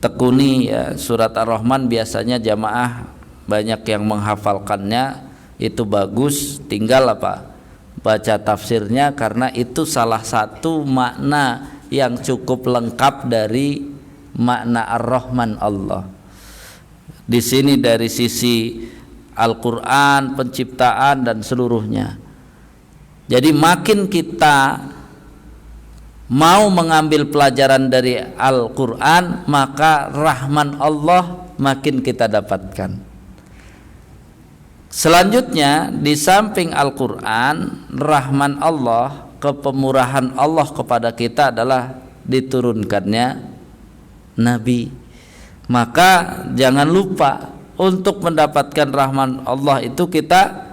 tekuni ya, surat Ar-Rahman biasanya jamaah banyak yang menghafalkannya, itu bagus, tinggal apa? Baca tafsirnya, karena itu salah satu makna yang cukup lengkap dari makna Ar-Rahman Allah. Di sini dari sisi Al-Qur'an, penciptaan dan seluruhnya. Jadi makin kita mau mengambil pelajaran dari Al-Qur'an, maka rahman Allah makin kita dapatkan. Selanjutnya, di samping Al-Qur'an, rahman Allah, kepemurahan Allah kepada kita adalah diturunkannya Nabi. Maka jangan lupa untuk mendapatkan rahman Allah itu kita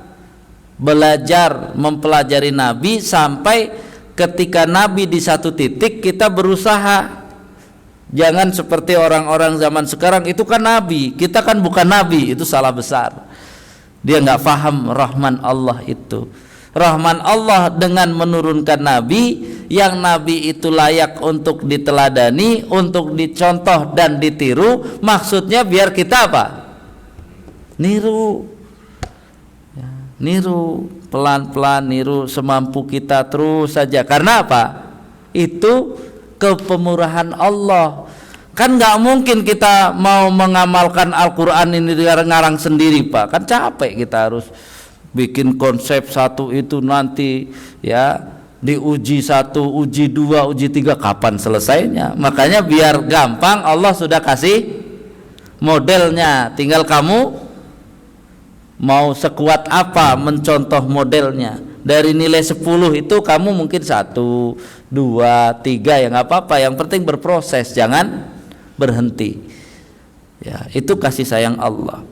belajar mempelajari Nabi sampai ketika Nabi di satu titik kita berusaha. Jangan seperti orang-orang zaman sekarang, itu kan Nabi, kita kan bukan Nabi. Itu salah besar. Dia nggak paham rahman Allah itu. Rahman Allah dengan menurunkan Nabi, yang Nabi itu layak untuk diteladani, untuk dicontoh dan ditiru. Maksudnya biar kita apa? Niru. Niru pelan-pelan, niru semampu kita terus saja. Karena apa? Itu kepemurahan Allah. Kan nggak mungkin kita mau mengamalkan Al-Quran ini ngarang sendiri, Pak. Kan capek, kita harus bikin konsep satu itu, nanti ya diuji 1, uji 2, uji 3, kapan selesainya? Makanya biar gampang, Allah sudah kasih modelnya, tinggal kamu mau sekuat apa mencontoh modelnya. Dari nilai 10 itu kamu mungkin 1, 2, 3 ya nggak apa-apa, yang penting berproses, jangan berhenti. Ya, itu kasih sayang Allah.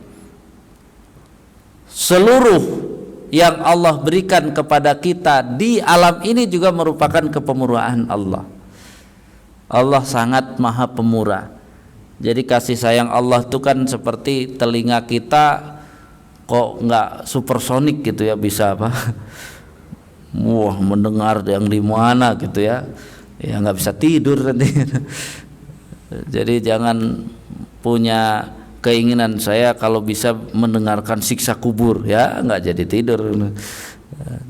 Seluruh yang Allah berikan kepada kita di alam ini juga merupakan kepemurahan Allah. Allah sangat maha pemurah. Jadi kasih sayang Allah itu kan seperti telinga kita, kok nggak supersonik gitu ya, bisa apa? Wah, mendengar yang di mana gitu ya, ya nggak bisa tidur nanti. Jadi jangan punya keinginan saya kalau bisa mendengarkan siksa kubur, ya nggak jadi tidur.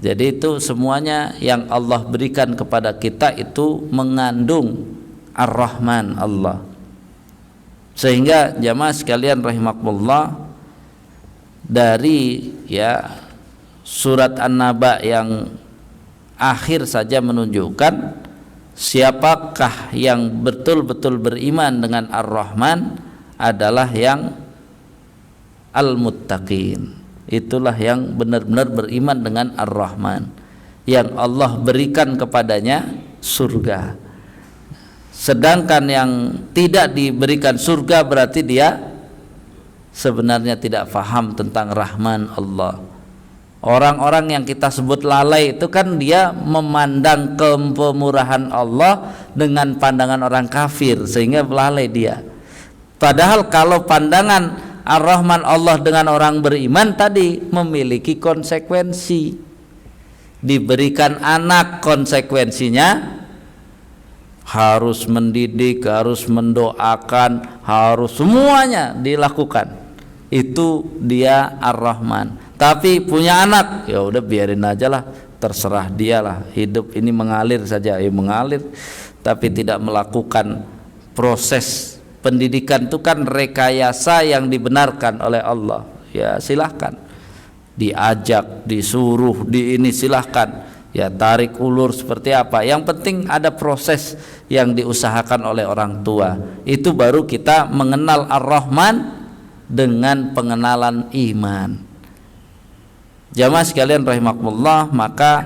Jadi itu semuanya yang Allah berikan kepada kita itu mengandung Ar-Rahman Allah. Sehingga jamaah sekalian rahimakumullah, dari ya surat An-Naba yang akhir saja menunjukkan siapakah yang betul-betul beriman dengan Ar-Rahman adalah yang Al-Muttaqin. Itulah yang benar-benar beriman dengan Ar-Rahman, yang Allah berikan kepadanya surga. Sedangkan yang tidak diberikan surga berarti dia sebenarnya tidak faham tentang Rahman Allah. Orang-orang yang kita sebut lalai itu kan dia memandang kepemurahan Allah dengan pandangan orang kafir, sehingga lalai dia. Padahal kalau pandangan Ar-Rahman Allah dengan orang beriman tadi memiliki konsekuensi. Diberikan anak, konsekuensinya harus mendidik, harus mendoakan, harus semuanya dilakukan. Itu dia Ar-Rahman. Tapi punya anak, ya udah biarin aja lah, terserah dia lah. Hidup ini mengalir saja, ya mengalir, tapi tidak melakukan proses pendidikan. Itu kan rekayasa yang dibenarkan oleh Allah. Ya silahkan, diajak, disuruh, di ini silahkan. Ya tarik ulur seperti apa. Yang penting ada proses yang diusahakan oleh orang tua. Itu baru kita mengenal Ar-Rahman dengan pengenalan iman. Jamaah sekalian rahimakumullah, maka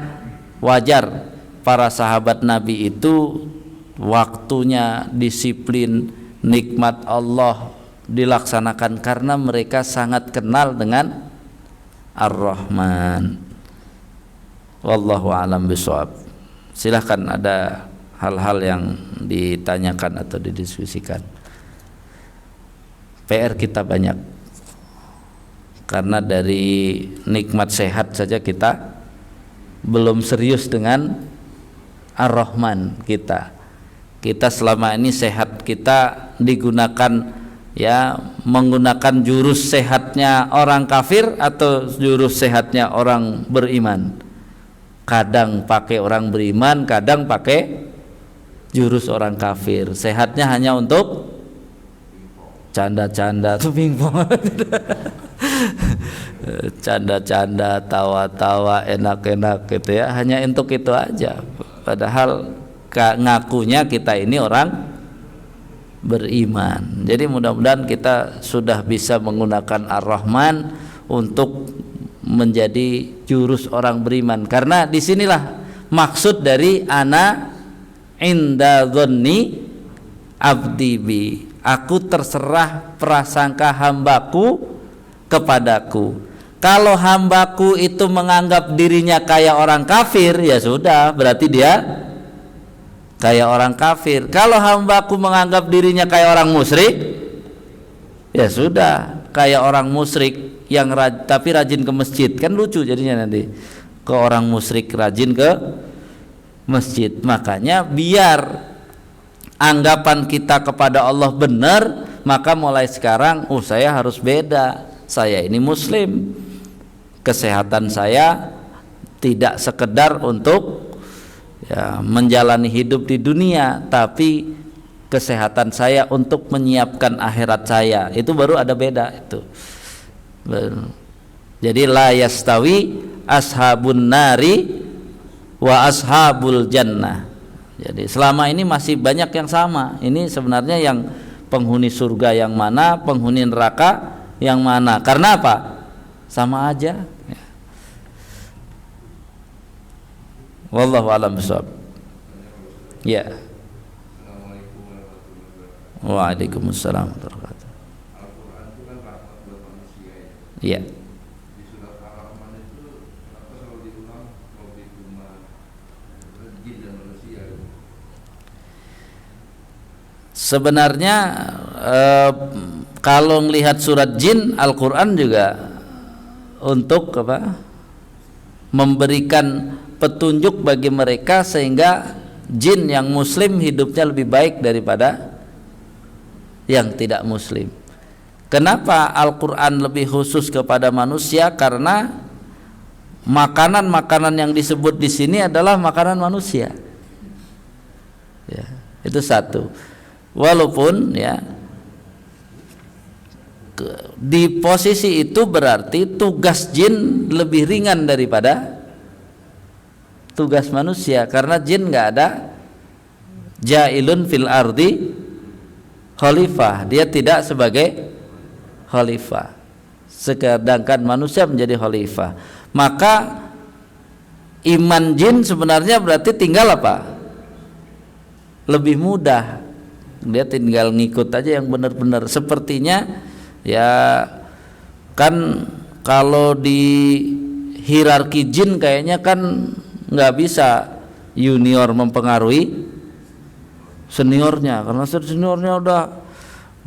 wajar para sahabat Nabi itu waktunya, disiplin, nikmat Allah dilaksanakan karena mereka sangat kenal dengan Ar-Rahman. Wallahu a'lam bishawab. Silahkan ada hal-hal yang ditanyakan atau didiskusikan. PR kita banyak, karena dari nikmat sehat saja kita belum serius dengan Ar-Rahman kita. Kita selama ini sehat kita digunakan, ya menggunakan jurus sehatnya orang kafir atau jurus sehatnya orang beriman. Kadang pakai orang beriman, kadang pakai jurus orang kafir. Sehatnya hanya untuk canda-canda, tuh pingpong. Canda-canda, tawa-tawa, enak-enak gitu ya. Hanya untuk itu aja. Padahal ngakunya kita ini orang beriman. Jadi mudah-mudahan kita sudah bisa menggunakan Ar-Rahman untuk menjadi jurus orang beriman, karena disinilah maksud dari ana inda dzanni abdi bi, aku terserah prasangka hambaku kepadaku. Kalau hambaku itu menganggap dirinya kayak orang kafir, ya sudah, berarti dia kayak orang kafir. Kalau hambaku menganggap dirinya kayak orang musyrik, ya sudah, kayak orang musyrik yang tapi rajin ke masjid. Kan lucu jadinya nanti, ke orang musyrik rajin ke masjid. Makanya biar anggapan kita kepada Allah benar, maka mulai sekarang saya harus beda. Saya ini muslim, kesehatan saya tidak sekedar untuk ya menjalani hidup di dunia, tapi kesehatan saya untuk menyiapkan akhirat saya. Itu baru ada beda itu. Jadi la yastawi ashabun nari wa ashabul jannah. Jadi selama ini masih banyak yang sama. Ini sebenarnya yang penghuni surga yang mana, penghuni neraka yang mana. Karena apa? Sama aja. Wallahu a'lam bishawab. Ya. Waalaikumsalam warahmatullahi wabarakatuh. Al-Quran itu kan rahmat buat manusia ya. Iya. Di surat Ar-Rahman itu apa selalu diulang Robbikumah jin dan manusia. Sebenarnya kalau melihat surat jin, Al-Quran juga untuk apa? Memberikan petunjuk bagi mereka sehingga jin yang muslim hidupnya lebih baik daripada yang tidak muslim. Kenapa Al-Quran lebih khusus kepada manusia? Karena makanan-makanan yang disebut di sini adalah makanan manusia. Ya, itu satu. Walaupun ya di posisi itu berarti tugas jin lebih ringan daripada tugas manusia, karena jin nggak ada jailun fil ardi khalifah, dia tidak sebagai khalifah, sedangkan manusia menjadi khalifah. Maka iman jin sebenarnya berarti tinggal apa? Lebih mudah, dia tinggal ngikut aja yang benar-benar. Sepertinya ya kan kalau di hierarki jin kayaknya kan nggak bisa junior mempengaruhi seniornya, karena seniornya udah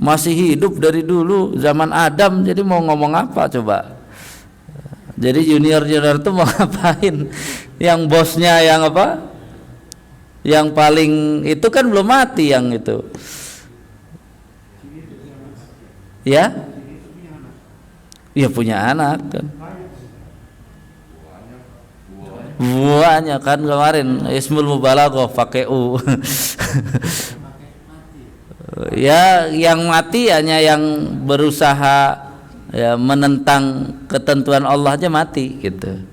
masih hidup dari dulu zaman Adam, jadi mau ngomong apa coba? Jadi junior itu mau ngapain? Yang bosnya yang apa? Yang paling itu kan belum mati yang itu. Ya? Ya punya anak kan. Buahnya kan kemarin ismul mubalaghah pakai u. Ya yang mati hanya yang berusaha ya menentang ketentuan Allah aja mati gitu.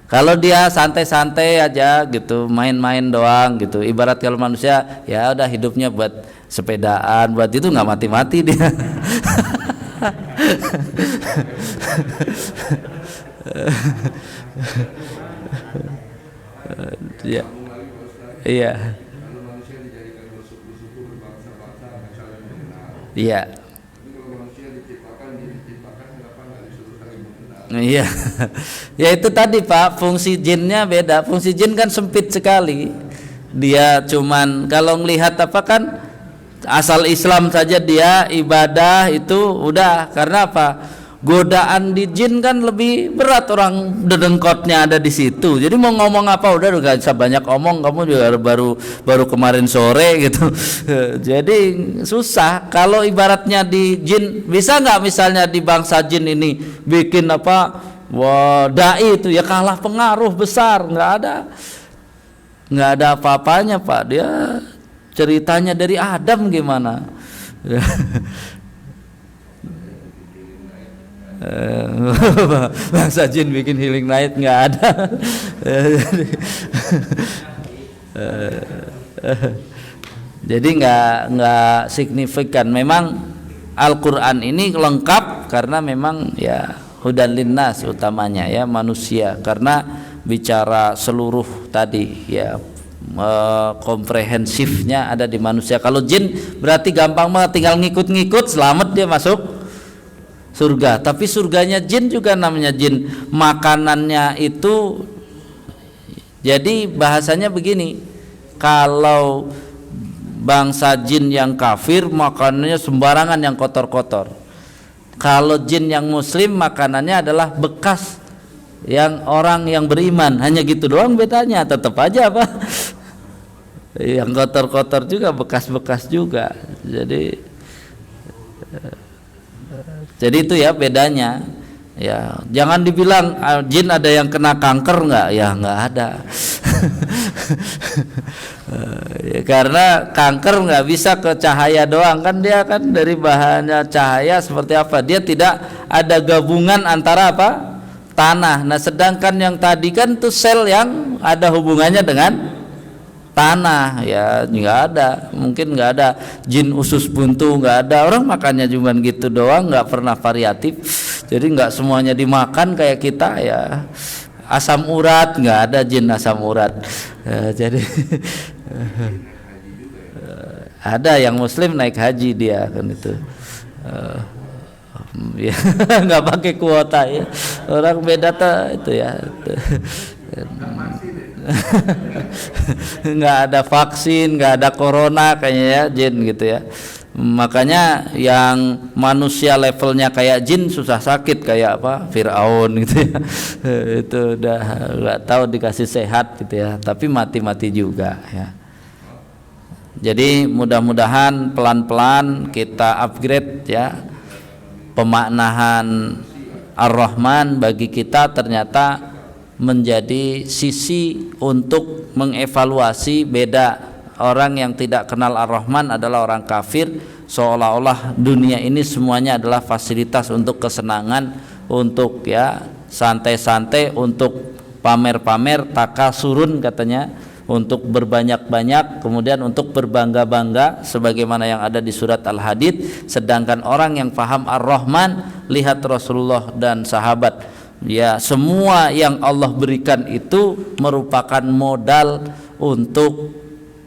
Kalau dia santai-santai aja gitu, main-main doang gitu. Ibarat kalau manusia ya udah hidupnya buat sepedaan, buat itu nggak mati-mati dia. Ya. Iya. Kalau manusia dijadikan bersuku-suku berbangsa-bangsa akan saling mengenal. Iya. Tapi kalau manusia diciptakan kenapa nggak disuruh saling mengenal? Iya. Ya itu tadi Pak, fungsi jinnya beda. Fungsi jin kan sempit sekali. Dia cuman kalau ngelihat apa kan asal Islam saja dia ibadah itu udah, karena apa? Godaan di jin kan lebih berat, orang dedengkotnya ada di situ. Jadi mau ngomong apa udah gak bisa banyak omong, kamu juga baru kemarin sore gitu. Jadi susah. Kalau ibaratnya di jin, bisa nggak misalnya di bangsa jin ini bikin apa? Wah, dai itu ya kalah pengaruh besar, nggak ada apa-apanya Pak. Dia ceritanya dari Adam gimana? Bangsa jin bikin healing night nggak ada. Jadi nggak signifikan. Memang Al-Quran ini lengkap karena memang ya hudan linnas utamanya ya manusia, karena bicara seluruh tadi ya komprehensifnya ada di manusia. Kalau jin berarti gampang banget, tinggal ngikut-ngikut selamat dia masuk surga. Tapi surganya jin juga namanya jin, makanannya itu, jadi bahasanya begini, kalau bangsa jin yang kafir makanannya sembarangan yang kotor-kotor. Kalau jin yang muslim makanannya adalah bekas yang orang yang beriman, hanya gitu doang bedanya. Tetap aja apa yang kotor-kotor juga bekas-bekas juga. Jadi itu ya bedanya. Ya, jangan dibilang jin ada yang kena kanker nggak? Ya nggak ada. Ya, karena kanker nggak bisa ke cahaya doang kan, dia kan dari bahannya cahaya seperti apa? Dia tidak ada gabungan antara apa? Tanah. Nah, sedangkan yang tadi kan tuh sel yang ada hubungannya dengan tanah, ya nggak ada, mungkin nggak ada jin usus buntu, nggak ada. Orang makannya cuma gitu doang, nggak pernah variatif. Jadi nggak semuanya dimakan kayak kita ya. Asam urat nggak ada jin asam urat. Jadi ada yang muslim naik haji dia kan itu. Ya, nggak pakai kuota ya. Orang beda itu ya. Nggak ada vaksin, nggak ada corona kayaknya ya jin gitu ya. Makanya yang manusia levelnya kayak jin susah sakit kayak apa Fir'aun gitu ya. Itu udah nggak tahu dikasih sehat gitu ya, tapi mati-mati juga ya. Jadi mudah-mudahan pelan-pelan kita upgrade ya pemaknaan Ar-Rahman bagi kita ternyata menjadi sisi untuk mengevaluasi. Beda orang yang tidak kenal Ar-Rahman adalah orang kafir, seolah-olah dunia ini semuanya adalah fasilitas untuk kesenangan, untuk ya santai-santai, untuk pamer-pamer, takasurun katanya, untuk berbanyak-banyak, kemudian untuk berbangga-bangga sebagaimana yang ada di surat Al-Hadid. Sedangkan orang yang paham Ar-Rahman, lihat Rasulullah dan sahabat, ya semua yang Allah berikan itu merupakan modal untuk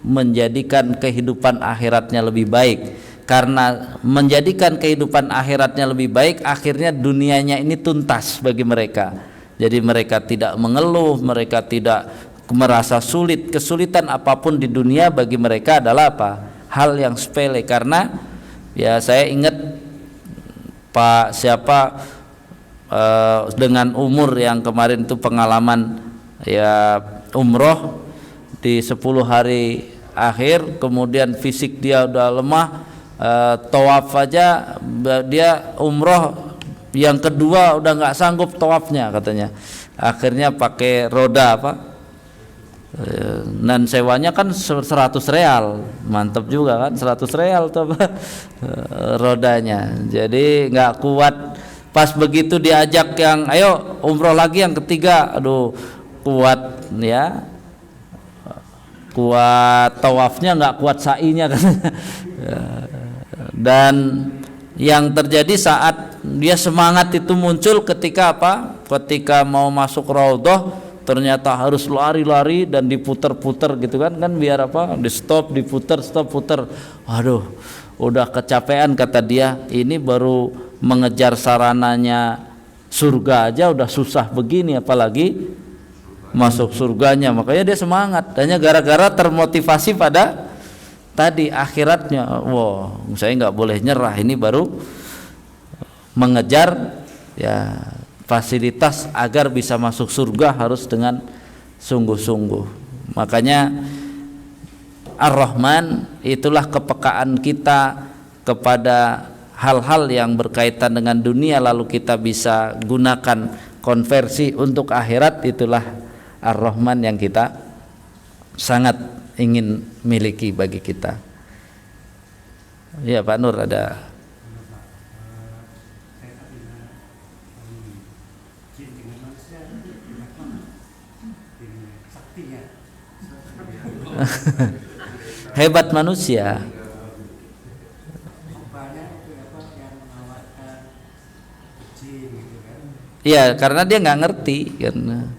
menjadikan kehidupan akhiratnya lebih baik. Karena menjadikan kehidupan akhiratnya lebih baik, akhirnya dunianya ini tuntas bagi mereka. Jadi mereka tidak mengeluh, mereka tidak merasa sulit. Kesulitan apapun di dunia bagi mereka adalah apa? Hal yang sepele. Karena ya saya ingat Pak siapa dengan umur yang kemarin itu pengalaman ya umroh, di 10 hari akhir, kemudian fisik dia udah lemah, tawaf aja dia umroh yang kedua udah nggak sanggup tawafnya katanya, akhirnya pakai roda apa, dan sewanya kan 100 real, mantap juga kan, 100 real tuh apa rodanya, jadi nggak kuat. Pas begitu diajak yang ayo umroh lagi yang ketiga, aduh kuat ya, kuat tawafnya nggak kuat sa'inya kan. Dan yang terjadi saat dia semangat itu muncul ketika apa? Ketika mau masuk raudhah ternyata harus lari-lari dan diputer-puter gitu kan, biar apa? Di stop, diputer, stop, puter. Waduh, udah kecapean kata dia. Ini baru mengejar sarananya surga aja udah susah begini, apalagi masuk surganya. Makanya dia semangat. Hanya gara-gara termotivasi pada tadi akhiratnya. Wow, saya nggak boleh nyerah. Ini baru mengejar ya fasilitas agar bisa masuk surga harus dengan sungguh-sungguh. Makanya Ar-Rahman itulah kepekaan kita kepada hal-hal yang berkaitan dengan dunia, lalu kita bisa gunakan konversi untuk akhirat. Itulah Ar-Rahman yang kita sangat ingin miliki bagi kita. Ya Pak Nur ada. Hebat manusia. Iya, karena dia nggak ngerti karena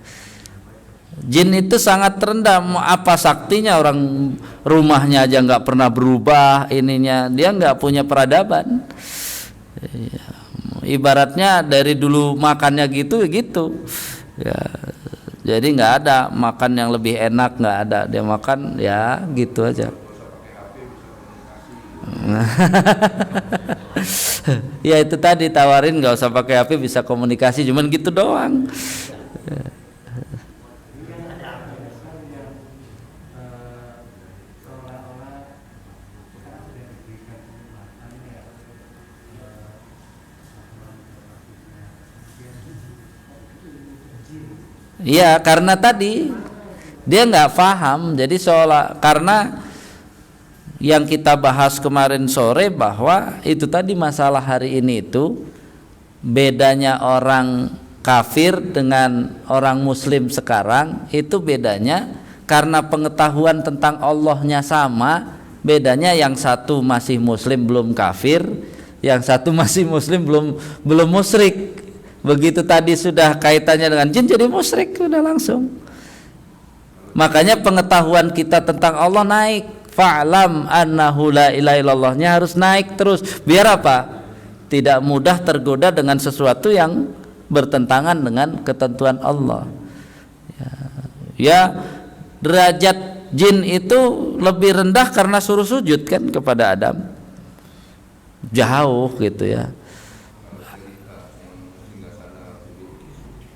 jin itu sangat rendah. Apa saktinya, orang rumahnya aja nggak pernah berubah, ininya dia nggak punya peradaban. Ibaratnya dari dulu makannya gitu ya. Jadi nggak ada makan yang lebih enak, nggak ada, dia makan ya gitu aja. Ya itu tadi tawarin nggak usah pakai HP bisa komunikasi, cuman gitu doang. Iya, karena tadi dia nggak paham, jadi karena yang kita bahas kemarin sore bahwa itu tadi masalah hari ini itu bedanya orang kafir dengan orang muslim sekarang itu bedanya karena pengetahuan tentang Allahnya sama, bedanya yang satu masih muslim belum kafir, yang satu masih muslim belum musyrik. Begitu tadi sudah kaitannya dengan jin jadi musyrik udah langsung. Makanya pengetahuan kita tentang Allah naik. Fa'lam annahu la ilaha illallahnya harus naik terus. Biar apa? Tidak mudah tergoda dengan sesuatu yang bertentangan dengan ketentuan Allah. Ya, derajat jin itu lebih rendah karena suruh sujud kan kepada Adam. Jauh gitu ya.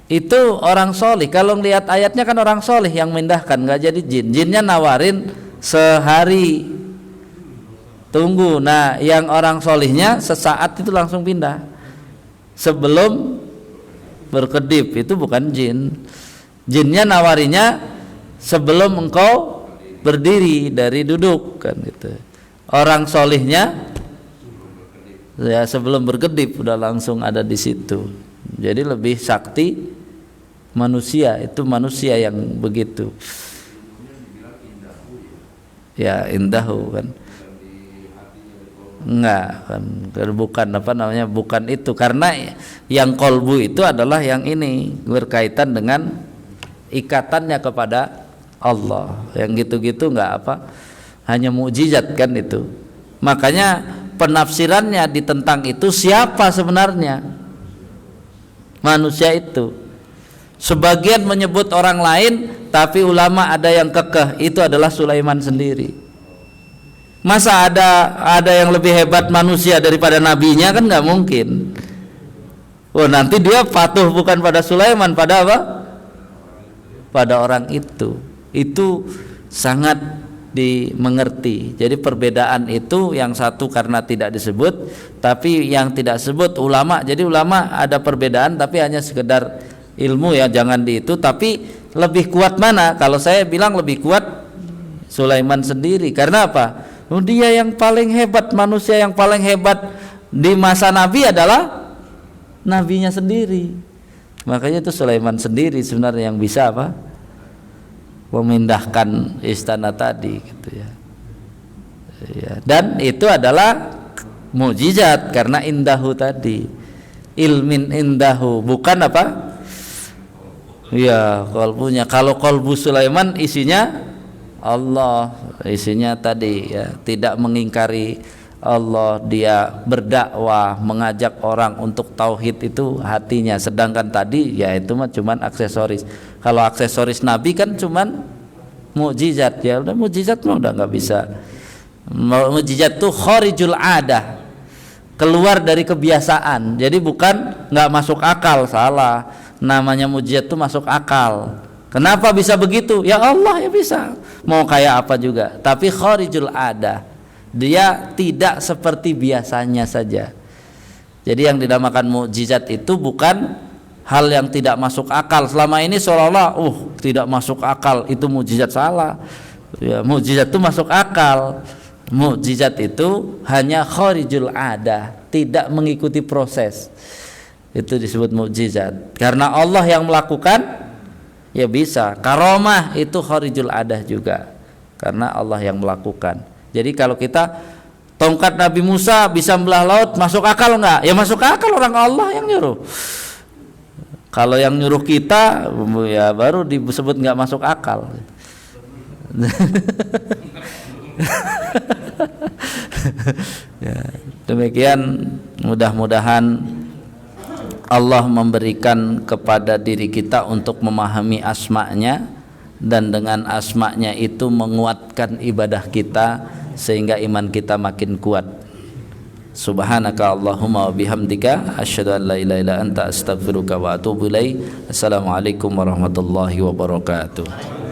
Itu orang solih. Kalau lihat ayatnya kan orang solih yang mindahkan, nggak jadi jin. Jinnya nawarin sehari tunggu. Nah yang orang solihnya sesaat itu langsung pindah sebelum berkedip. Itu bukan jin. Jinnya nawarinya sebelum engkau berdiri dari duduk kan gitu. Orang solihnya ya sebelum berkedip udah langsung ada di situ. Jadi lebih sakti manusia, itu manusia yang begitu. Ya indahu kan. Enggak kan, bukan apa namanya, bukan itu. Karena yang kolbu itu adalah yang ini berkaitan dengan ikatannya kepada Allah. Yang gitu-gitu enggak apa, hanya mukjizat kan itu. Makanya penafsirannya ditentang itu siapa sebenarnya manusia itu. Sebagian menyebut orang lain, tapi ulama ada yang kekeh itu adalah Sulaiman sendiri. Masa ada yang lebih hebat manusia daripada nabinya, kan nggak mungkin. Oh nanti dia patuh bukan pada Sulaiman, pada apa? Pada orang itu. Itu sangat dimengerti. Jadi perbedaan itu yang satu karena tidak disebut, tapi yang tidak sebut ulama. Jadi ulama ada perbedaan tapi hanya sekedar ilmu ya, jangan di itu. Tapi lebih kuat mana? Kalau saya bilang lebih kuat Sulaiman sendiri. Karena apa? Dia yang paling hebat, manusia yang paling hebat di masa Nabi adalah nabinya sendiri. Makanya itu Sulaiman sendiri sebenarnya yang bisa apa? Memindahkan istana tadi gitu ya. Ya, dan itu adalah mukjizat karena indahu tadi. Ilmin indahu, bukan apa? Ya, kalbunya. Kalau kalbu Sulaiman isinya Allah, isinya tadi ya, tidak mengingkari Allah, dia berdakwah, mengajak orang untuk tauhid itu hatinya. Sedangkan tadi ya itu mah cuman aksesoris. Kalau aksesoris Nabi kan cuman mukjizat, ya udah mukjizat mah udah nggak bisa. Mukjizat tuh kharijul adah, keluar dari kebiasaan. Jadi bukan nggak masuk akal, salah. Namanya mukjizat tuh masuk akal. Kenapa bisa begitu? Ya Allah ya bisa. Mau kayak apa juga. Tapi kharijul adah, dia tidak seperti biasanya saja. Jadi yang dinamakan mukjizat itu bukan hal yang tidak masuk akal. Selama ini seolah-olah tidak masuk akal, itu mukjizat, salah. Ya, mukjizat itu masuk akal. Mukjizat itu hanya kharijul adah, tidak mengikuti proses. Itu disebut mukjizat. Karena Allah yang melakukan, ya bisa. Karomah itu kharijul adah juga, karena Allah yang melakukan. Jadi kalau kita tongkat Nabi Musa bisa belah laut, masuk akal enggak? Ya masuk akal, orang Allah yang nyuruh. Kalau yang nyuruh kita ya baru disebut enggak masuk akal. Ya, demikian mudah-mudahan Allah memberikan kepada diri kita untuk memahami asma-Nya, dan dengan asma-Nya itu menguatkan ibadah kita sehingga iman kita makin kuat. Subhanaka Allahumma wa bihamdika asyhadu an la ilaha illa anta astaghfiruka wa atubu ilaik. Assalamualaikum warahmatullahi wabarakatuh.